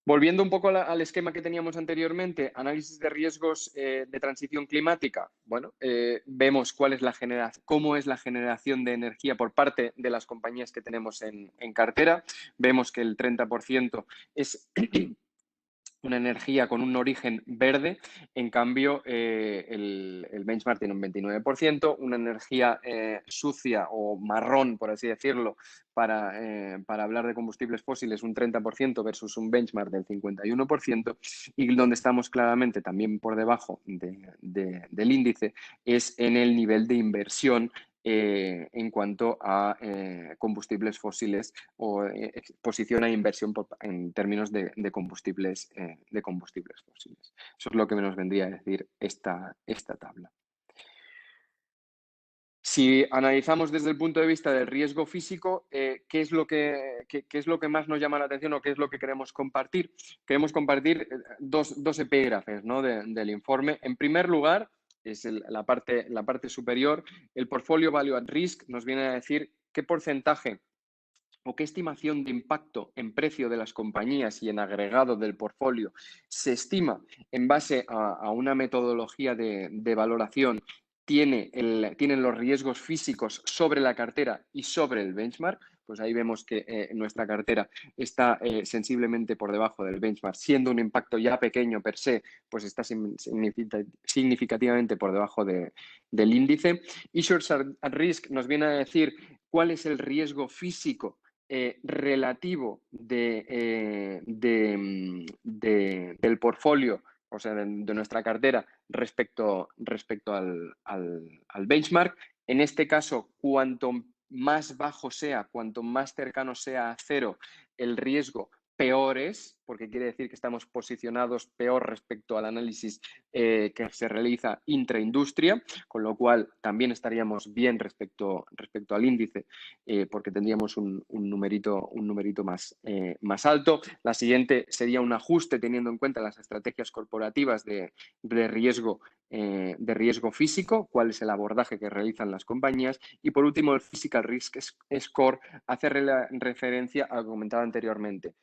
Volviendo un poco al esquema que teníamos anteriormente, análisis de riesgos de transición climática. Bueno, vemos cómo es la generación de energía por parte de las compañías que tenemos en cartera. Vemos que el 30% es una energía con un origen verde. En cambio, el benchmark tiene un 29%, una energía sucia o marrón, por así decirlo, para hablar de combustibles fósiles, un 30% versus un benchmark del 51%, y donde estamos claramente también por debajo del índice es en el nivel de inversión en cuanto a combustibles fósiles o exposición a inversión en términos de combustibles fósiles. Eso es lo que nos vendría a decir esta tabla. Si analizamos desde el punto de vista del riesgo físico, ¿qué es lo que más nos llama la atención o qué es lo que queremos compartir? Queremos compartir dos epígrafes, ¿no?, del informe. En primer lugar, es la parte superior, el Portfolio Value at Risk nos viene a decir qué porcentaje o qué estimación de impacto en precio de las compañías y en agregado del portfolio se estima en base a una metodología de valoración tienen los riesgos físicos sobre la cartera y sobre el benchmark. Pues ahí vemos que nuestra cartera está sensiblemente por debajo del benchmark, siendo un impacto ya pequeño per se, pues está significativamente por debajo del índice. Issuers at Risk nos viene a decir cuál es el riesgo físico relativo del portfolio, o sea, de nuestra cartera respecto al benchmark. En este caso, cuanto más bajo sea, cuanto más cercano sea a cero el riesgo, peor es, porque quiere decir que estamos posicionados peor respecto al análisis que se realiza intraindustria, con lo cual también estaríamos bien respecto al índice, porque tendríamos un numerito más alto. La siguiente sería un ajuste teniendo en cuenta las estrategias corporativas de riesgo físico, cuál es el abordaje que realizan las compañías. Y por último, el Physical Risk Score hace referencia a lo que comentaba anteriormente.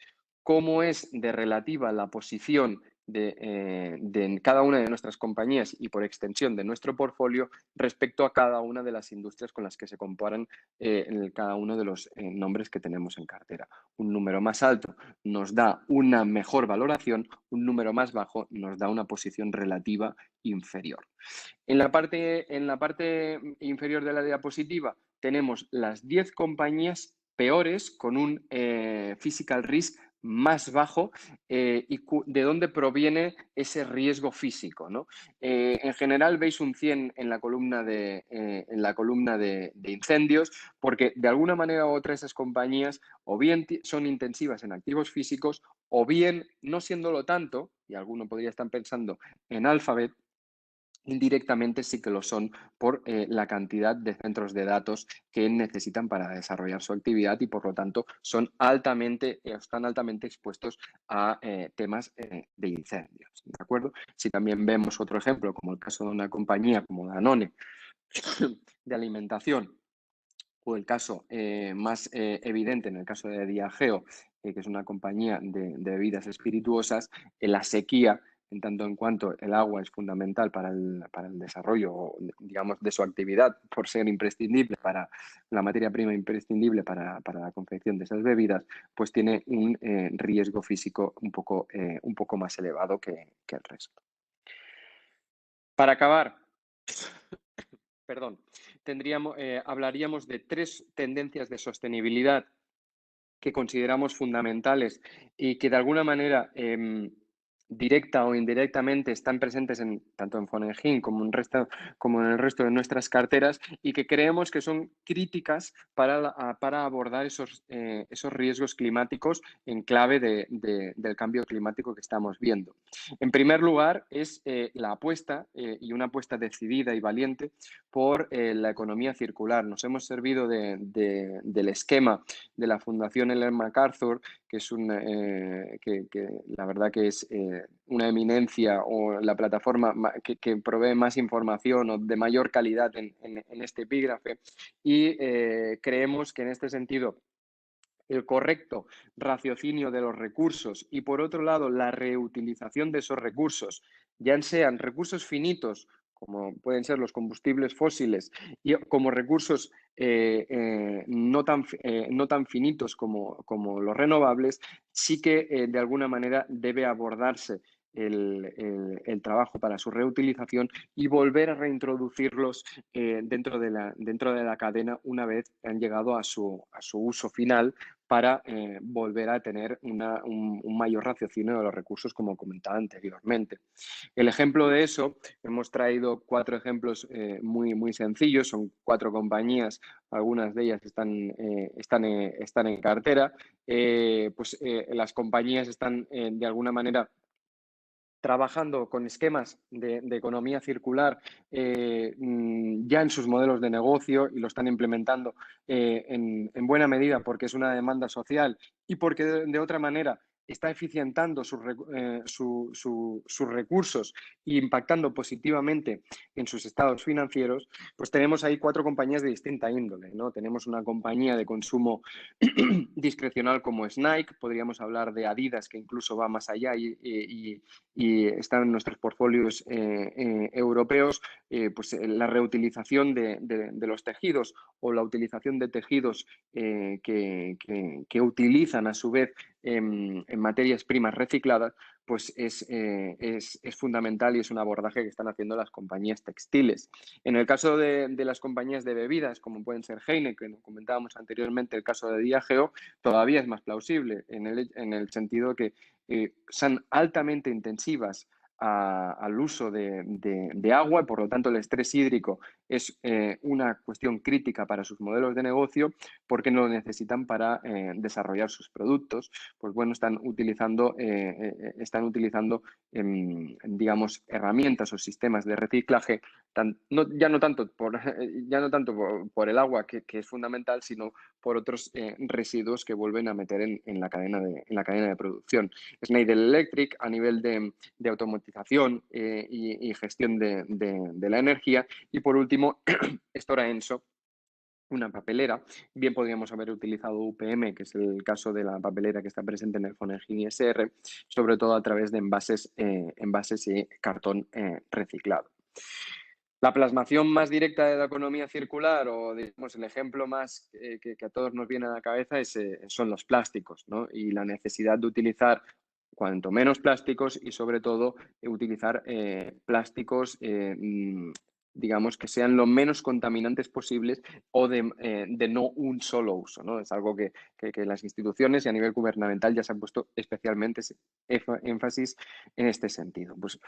Cómo es de relativa la posición de cada una de nuestras compañías y por extensión de nuestro portfolio respecto a cada una de las industrias con las que se comparan en cada uno de los nombres que tenemos en cartera. Un número más alto nos da una mejor valoración, un número más bajo nos da una posición relativa inferior. En la parte inferior de la diapositiva tenemos las 10 compañías peores con un physical risk más bajo y de dónde proviene ese riesgo físico, ¿no? En general veis un 100 en la columna de incendios, porque de alguna manera u otra esas compañías o bien son intensivas en activos físicos o bien, no siéndolo tanto, y alguno podría estar pensando en Alphabet, indirectamente sí que lo son por la cantidad de centros de datos que necesitan para desarrollar su actividad y por lo tanto están altamente expuestos a temas de incendios, ¿de acuerdo? Si también vemos otro ejemplo, como el caso de una compañía como Danone de alimentación, o el caso más evidente en el caso de Diageo, que es una compañía de bebidas espirituosas, la sequía, en tanto en cuanto el agua es fundamental para el desarrollo, digamos, de su actividad, por ser imprescindible para la materia prima imprescindible para la confección de esas bebidas, pues tiene un riesgo físico un poco más elevado que el resto. Para acabar, perdón, hablaríamos de 3 tendencias de sostenibilidad que consideramos fundamentales y que de alguna manera directa o indirectamente están presentes tanto en Fonengin como en el resto de nuestras carteras y que creemos que son críticas para abordar esos riesgos climáticos en clave del cambio climático que estamos viendo. En primer lugar, es la apuesta y una apuesta decidida y valiente por la economía circular. Nos hemos servido del esquema de la Fundación Ellen MacArthur, que es que la verdad que es una eminencia o la plataforma que provee más información o de mayor calidad en este epígrafe, y creemos que en este sentido el correcto raciocinio de los recursos y, por otro lado, la reutilización de esos recursos, ya sean recursos finitos como pueden ser los combustibles fósiles, y como recursos no tan finitos como los renovables, sí que de alguna manera debe abordarse el trabajo para su reutilización y volver a reintroducirlos dentro de la cadena una vez han llegado a su uso final, para volver a tener un mayor raciocinio de los recursos, como comentaba anteriormente. El ejemplo de eso, hemos traído 4 ejemplos muy sencillos, son 4 compañías, algunas de ellas están en cartera. Las compañías están de alguna manera trabajando con esquemas de economía circular ya en sus modelos de negocio, y lo están implementando en buena medida porque es una demanda social y porque de otra manera está eficientando sus recursos e impactando positivamente en sus estados financieros. Pues tenemos ahí 4 compañías de distinta índole, ¿no? Tenemos una compañía de consumo discrecional como es Nike, podríamos hablar de Adidas, que incluso va más allá y están en nuestros portfolios europeos. La reutilización de los tejidos, o la utilización de tejidos que utilizan a su vez en materias primas recicladas, pues es fundamental, y es un abordaje que están haciendo las compañías textiles. En el caso de las compañías de bebidas, como pueden ser Heineken, comentábamos anteriormente el caso de Diageo, todavía es más plausible en el sentido que son altamente intensivas al uso de agua, y por lo tanto el estrés hídrico es una cuestión crítica para sus modelos de negocio, porque no lo necesitan para desarrollar sus productos. Pues bueno, están utilizando digamos, herramientas o sistemas de reciclaje, ya no tanto por el agua, que es fundamental, sino por otros residuos que vuelven a meter en la cadena de producción. Schneider Electric, a nivel de automatización y gestión de la energía. Y por último, Stora Enso, una papelera. Bien podríamos haber utilizado UPM, que es el caso de la papelera que está presente en el Fonengini SR, sobre todo a través de envases y cartón reciclado. La plasmación más directa de la economía circular, o digamos el ejemplo más que a todos nos viene a la cabeza, son los plásticos, ¿no? Y la necesidad de utilizar cuanto menos plásticos, y sobre todo utilizar plásticos digamos, que sean lo menos contaminantes posibles, o de no un solo uso, ¿no? Es algo que las instituciones y a nivel gubernamental ya se han puesto especialmente énfasis en este sentido. Pues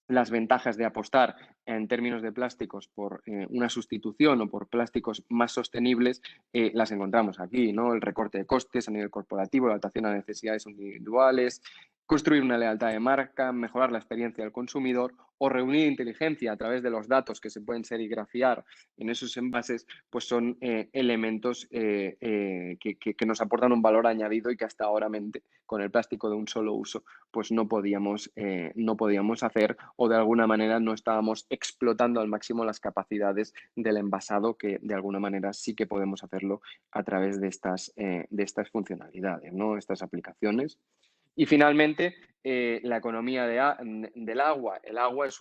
las ventajas de apostar en términos de plásticos por una sustitución o por plásticos más sostenibles las encontramos aquí, ¿no? El recorte de costes a nivel corporativo, la adaptación a necesidades individuales, construir una lealtad de marca, mejorar la experiencia del consumidor, o reunir inteligencia a través de los datos que se pueden serigrafiar en esos envases, pues son elementos que nos aportan un valor añadido, y que hasta ahora con el plástico de un solo uso pues no podíamos hacer, o de alguna manera no estábamos explotando al máximo las capacidades del envasado, que de alguna manera sí que podemos hacerlo a través de estas funcionalidades, ¿no? Estas aplicaciones. Y finalmente, la economía del agua. El agua es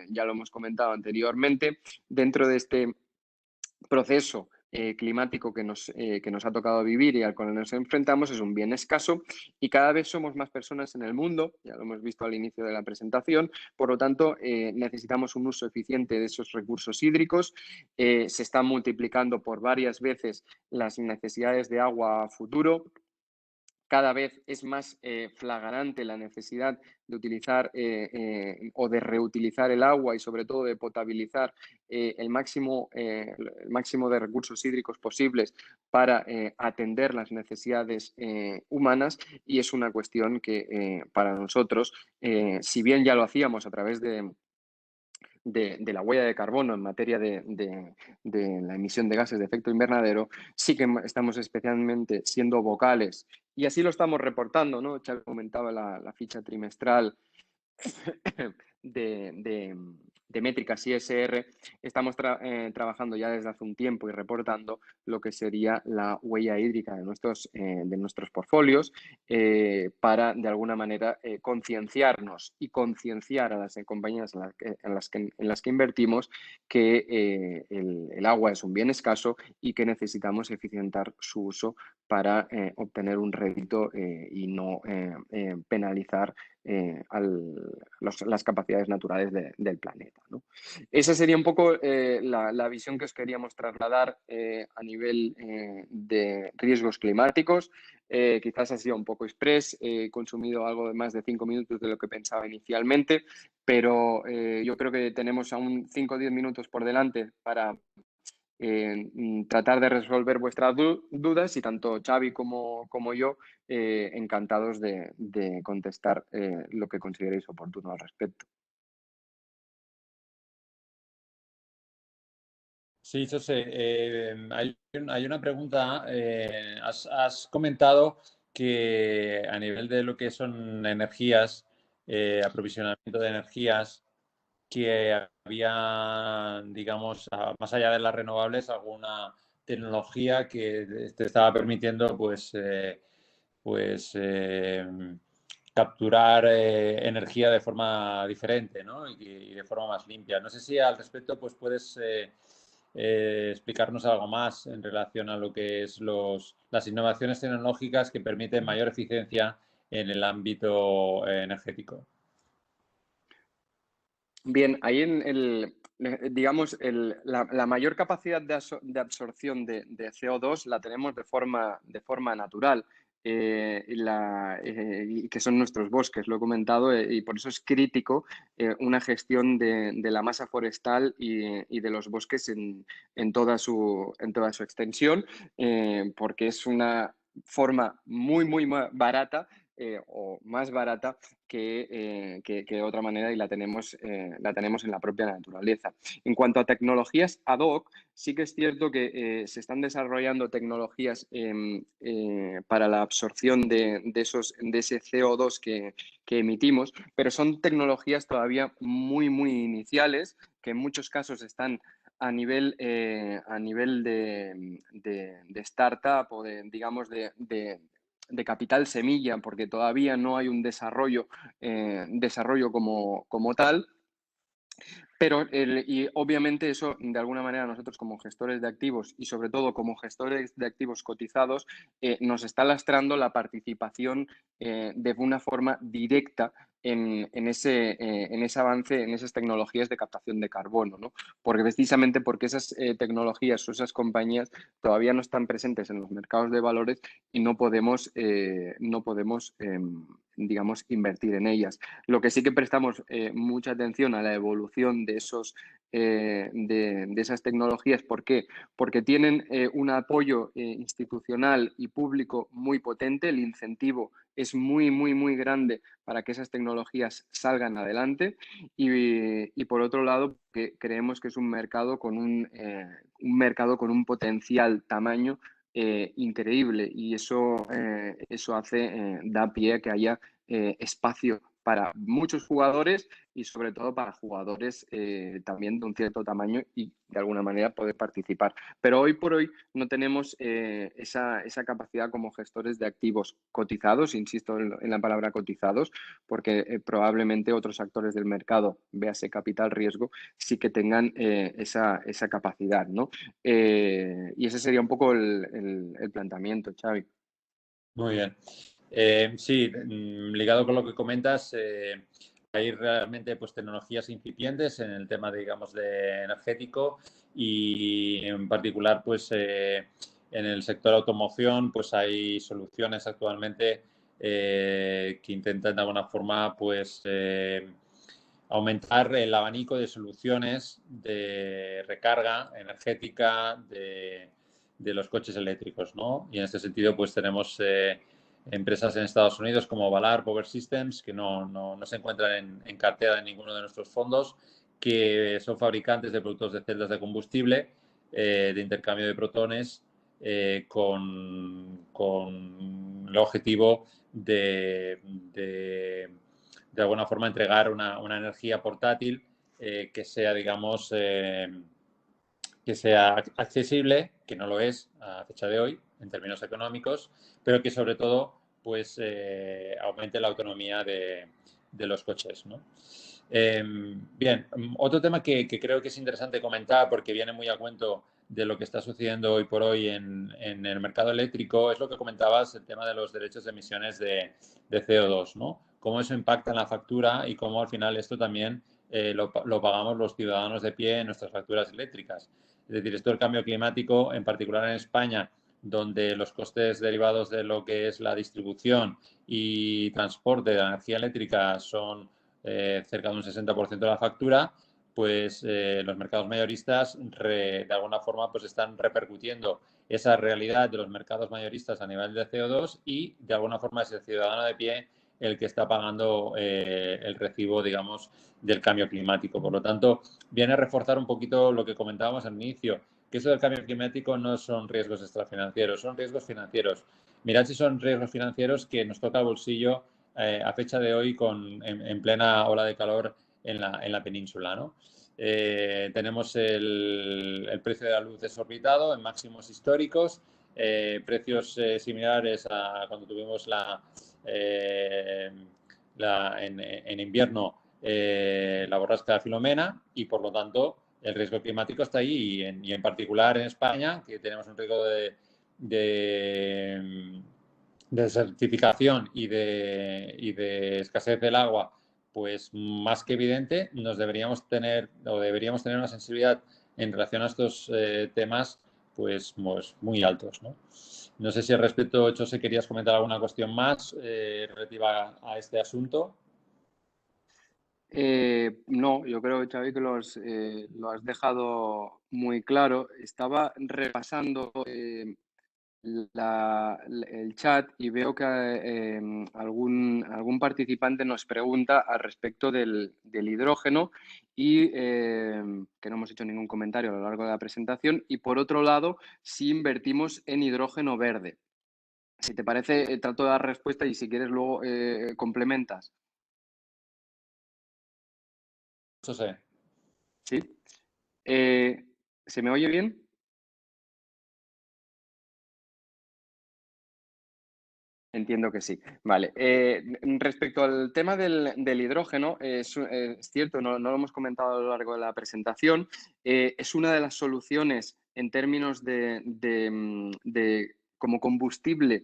ya lo hemos comentado anteriormente, dentro de este proceso climático que nos ha tocado vivir y al cual nos enfrentamos, es un bien escaso, y cada vez somos más personas en el mundo, ya lo hemos visto al inicio de la presentación. Por lo tanto, necesitamos un uso eficiente de esos recursos hídricos. Se están multiplicando por varias veces las necesidades de agua a futuro. Cada vez es más flagrante la necesidad de utilizar o de reutilizar el agua, y sobre todo de potabilizar el máximo de recursos hídricos posibles para atender las necesidades humanas. Y es una cuestión que para nosotros, si bien ya lo hacíamos a través de la huella de carbono en materia de la emisión de gases de efecto invernadero, sí que estamos especialmente siendo vocales, y así lo estamos reportando, ¿no? Xavi comentaba la ficha trimestral de de métricas ISR, estamos trabajando ya desde hace un tiempo y reportando lo que sería la huella hídrica de nuestros portfolios para, de alguna manera, concienciarnos y concienciar a las compañías en las que invertimos que el agua es un bien escaso y que necesitamos eficientar su uso para obtener un rédito y no penalizar las capacidades naturales del planeta, ¿no? Esa sería un poco la visión que os queríamos trasladar a nivel de riesgos climáticos. Quizás ha sido un poco express, he consumido algo de más de 5 minutos de lo que pensaba inicialmente, pero yo creo que tenemos aún 5 o 10 minutos por delante para tratar de resolver vuestras dudas y tanto Xavi como yo encantados de contestar lo que consideréis oportuno al respecto. Sí, José, hay una pregunta. Has comentado que a nivel de lo que son energías, aprovisionamiento de energías, que había, digamos, más allá de las renovables, alguna tecnología que te estaba permitiendo, pues capturar energía de forma diferente, ¿no? Y de forma más limpia. No sé si al respecto, pues puedes explicarnos algo más en relación a lo que es las innovaciones tecnológicas que permiten mayor eficiencia en el ámbito energético. Bien, ahí digamos, la mayor capacidad de absorción de CO2 la tenemos de forma natural, y que son nuestros bosques, lo he comentado, y por eso es crítico una gestión de la masa forestal y de los bosques en toda su extensión, porque es una forma muy barata o más barata que de otra manera y la tenemos en la propia naturaleza. En cuanto a tecnologías ad hoc, sí que es cierto que se están desarrollando tecnologías para la absorción de ese CO2 que emitimos, pero son tecnologías todavía muy iniciales, que en muchos casos están a nivel de startup o digamos, de capital semilla, porque todavía no hay un desarrollo como tal. Pero, y obviamente eso, de alguna manera, nosotros como gestores de activos y sobre todo como gestores de activos cotizados, nos está lastrando la participación de una forma directa en ese avance, en esas tecnologías de captación de carbono, ¿no? Porque precisamente porque esas tecnologías o esas compañías todavía no están presentes en los mercados de valores y no podemos digamos, invertir en ellas. Lo que sí que prestamos mucha atención a la evolución de esas tecnologías. ¿Por qué? Porque tienen un apoyo institucional y público muy potente. El incentivo es muy grande para que esas tecnologías salgan adelante y por otro lado, que creemos que es un mercado con un potencial tamaño increíble y eso da pie a que haya espacio para muchos jugadores y sobre todo para jugadores también de un cierto tamaño y de alguna manera poder participar. Pero hoy por hoy no tenemos esa capacidad como gestores de activos cotizados, insisto en la palabra cotizados, porque probablemente otros actores del mercado, véase capital riesgo, sí que tengan esa capacidad, ¿no? Y ese sería un poco el planteamiento, Xavi. Muy bien. Sí, ligado con lo que comentas, hay realmente pues, tecnologías incipientes en el tema, digamos, de energético y en particular pues, en el sector automoción pues, hay soluciones actualmente que intentan de alguna forma pues, aumentar el abanico de soluciones de recarga energética de los coches eléctricos, ¿no? Y en este sentido, pues tenemos empresas en Estados Unidos como Valar Power Systems, que no se encuentran en cartera de ninguno de nuestros fondos, que son fabricantes de productos de celdas de combustible, de intercambio de protones, con el objetivo de alguna forma entregar una energía portátil que sea, digamos, que sea accesible, que no lo es a fecha de hoy en términos económicos, pero que sobre todo pues aumente la autonomía de los coches, ¿no? Bien, otro tema que creo que es interesante comentar porque viene muy a cuento de lo que está sucediendo hoy por hoy en el mercado eléctrico es lo que comentabas, el tema de los derechos de emisiones de CO2, ¿no? Cómo eso impacta en la factura y cómo al final esto también lo pagamos los ciudadanos de pie en nuestras facturas eléctricas. Es decir, esto del cambio climático, en particular en España, donde los costes derivados de lo que es la distribución y transporte de la energía eléctrica son cerca de un 60% de la factura, pues los mercados mayoristas de alguna forma pues están repercutiendo esa realidad de los mercados mayoristas a nivel de CO2 y de alguna forma es el ciudadano de pie el que está pagando el recibo, digamos, del cambio climático. Por lo tanto, viene a reforzar un poquito lo que comentábamos al inicio, que eso del cambio climático no son riesgos extrafinancieros, son riesgos financieros. Mirad si son riesgos financieros que nos toca el bolsillo a fecha de hoy en plena ola de calor en la península, ¿no? Tenemos el precio de la luz desorbitado en máximos históricos, precios similares a cuando tuvimos en invierno la borrasca de Filomena y por lo tanto el riesgo climático está ahí y en particular en España, que tenemos un riesgo de desertificación y de escasez del agua, pues más que evidente, deberíamos tener una sensibilidad en relación a estos temas pues muy altos, ¿no? No sé si al respecto, José, querías comentar alguna cuestión más relativa a este asunto. No, yo creo, Xavi, que lo has dejado muy claro. Estaba repasando el chat y veo que algún participante nos pregunta al respecto del hidrógeno y que no hemos hecho ningún comentario a lo largo de la presentación. Y por otro lado, si invertimos en hidrógeno verde. Si te parece, trato de dar respuesta y si quieres luego complementas. José. ¿Sí? ¿Se me oye bien? Entiendo que sí. Vale. Respecto al tema del hidrógeno, es cierto, no lo hemos comentado a lo largo de la presentación, es una de las soluciones en términos de como combustible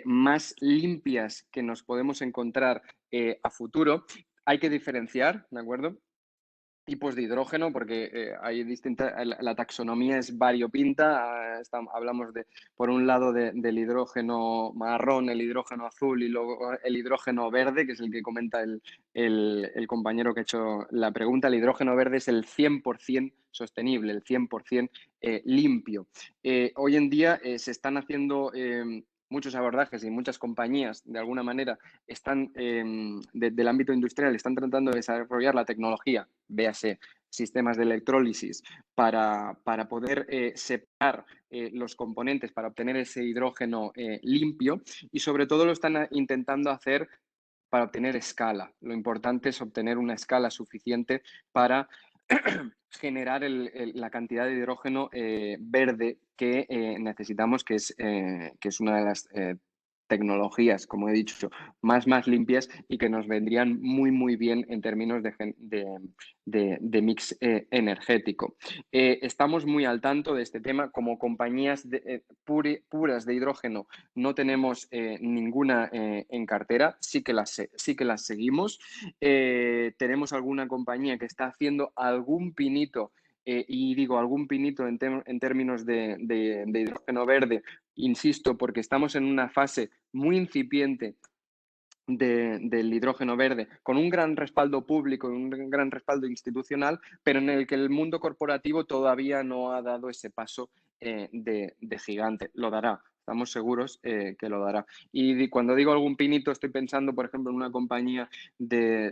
más limpias que nos podemos encontrar a futuro. Hay que diferenciar, ¿de acuerdo? Tipos de hidrógeno, porque hay distintas, la taxonomía es variopinta. Hablamos por un lado del hidrógeno marrón, el hidrógeno azul y luego el hidrógeno verde, que es el que comenta el compañero que ha hecho la pregunta. El hidrógeno verde es el 100% sostenible, el 100% limpio. Hoy en día se están haciendo muchos abordajes y muchas compañías, de alguna manera, están del ámbito industrial, están tratando de desarrollar la tecnología, véase, sistemas de electrólisis, para poder separar los componentes para obtener ese hidrógeno limpio y sobre todo lo están intentando hacer para obtener escala. Lo importante es obtener una escala suficiente para generar la cantidad de hidrógeno verde que necesitamos, que es una de las tecnologías, como he dicho, más limpias y que nos vendrían muy bien en términos de mix energético. Estamos muy al tanto de este tema. Como compañías puras de hidrógeno no tenemos ninguna en cartera, sí que las seguimos. Tenemos alguna compañía que está haciendo algún pinito, y digo algún pinito en términos de hidrógeno verde, insisto, porque estamos en una fase muy incipiente del hidrógeno verde, con un gran respaldo público y un gran respaldo institucional, pero en el que el mundo corporativo todavía no ha dado ese paso de gigante. Lo dará estamos seguros que lo dará. Y cuando digo algún pinito, estoy pensando, por ejemplo, en una compañía de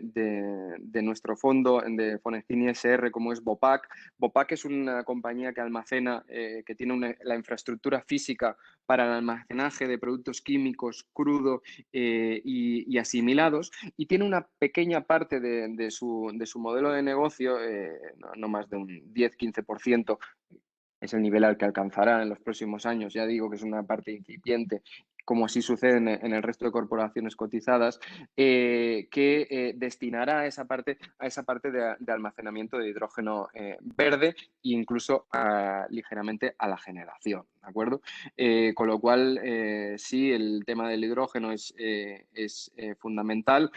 nuestro fondo, de Fonestini SR, como es Vopak. Vopak es una compañía que almacena, que tiene la infraestructura física para el almacenaje de productos químicos crudo y asimilados, y tiene una pequeña parte de su modelo de negocio, no más de un 10-15%, es el nivel al que alcanzará en los próximos años. Ya digo que es una parte incipiente, como así sucede en el resto de corporaciones cotizadas, que destinará a esa parte de almacenamiento de hidrógeno verde e incluso ligeramente a la generación, ¿de acuerdo? Con lo cual, sí, el tema del hidrógeno es fundamental.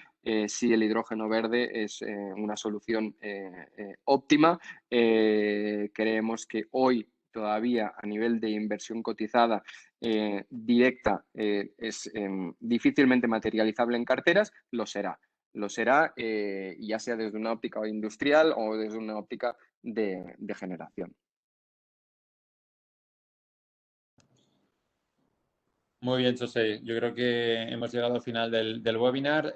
Sí, el hidrógeno verde es una solución óptima. Creemos que hoy todavía a nivel de inversión cotizada directa es difícilmente materializable en carteras, lo será. Lo será, ya sea desde una óptica industrial o desde una óptica de generación. Muy bien, José. Yo creo que hemos llegado al final del webinar.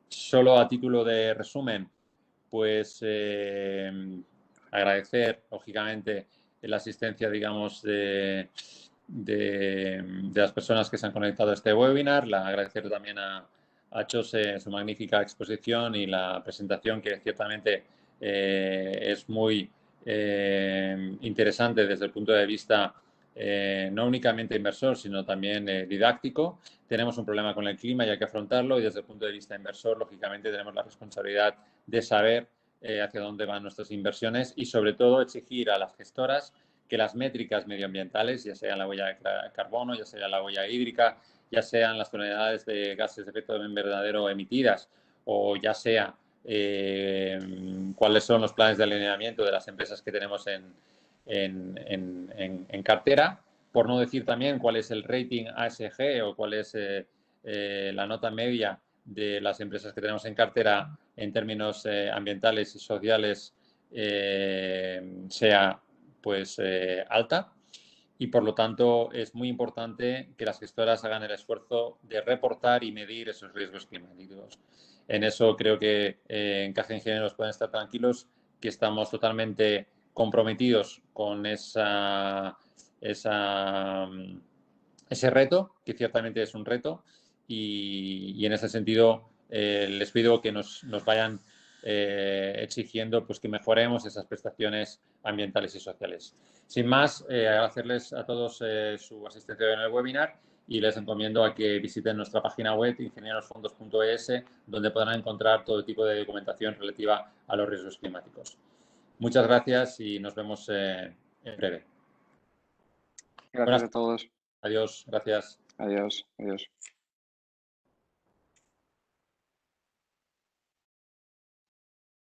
Solo a título de resumen, pues agradecer, lógicamente, la asistencia, digamos, de las personas que se han conectado a este webinar. Agradecer también a José su magnífica exposición y la presentación, que ciertamente es muy interesante desde el punto de vista no únicamente inversor, sino también didáctico. Tenemos un problema con el clima y hay que afrontarlo, y desde el punto de vista inversor, lógicamente, tenemos la responsabilidad de saber hacia dónde van nuestras inversiones y, sobre todo, exigir a las gestoras que las métricas medioambientales, ya sea la huella de carbono, ya sea la huella hídrica, ya sean las tonelidades de gases de efecto invernadero emitidas, o ya sea cuáles son los planes de alineamiento de las empresas que tenemos en cartera, por no decir también cuál es el rating ASG o cuál es la nota media de las empresas que tenemos en cartera en términos ambientales y sociales, sea pues alta. Y por lo tanto es muy importante que las gestoras hagan el esfuerzo de reportar y medir esos riesgos climáticos. En eso creo que en Caja Ingenieros pueden estar tranquilos, que estamos totalmente comprometidos con ese reto, que ciertamente es un reto, y en ese sentido les pido que nos vayan exigiendo pues que mejoremos esas prestaciones ambientales y sociales. Sin más, agradecerles a todos su asistencia en el webinar, y les encomiendo a que visiten nuestra página web ingenierosfondos.es, donde podrán encontrar todo tipo de documentación relativa a los riesgos climáticos. Muchas gracias y nos vemos en breve. Gracias a todos. Adiós, gracias. Adiós, adiós.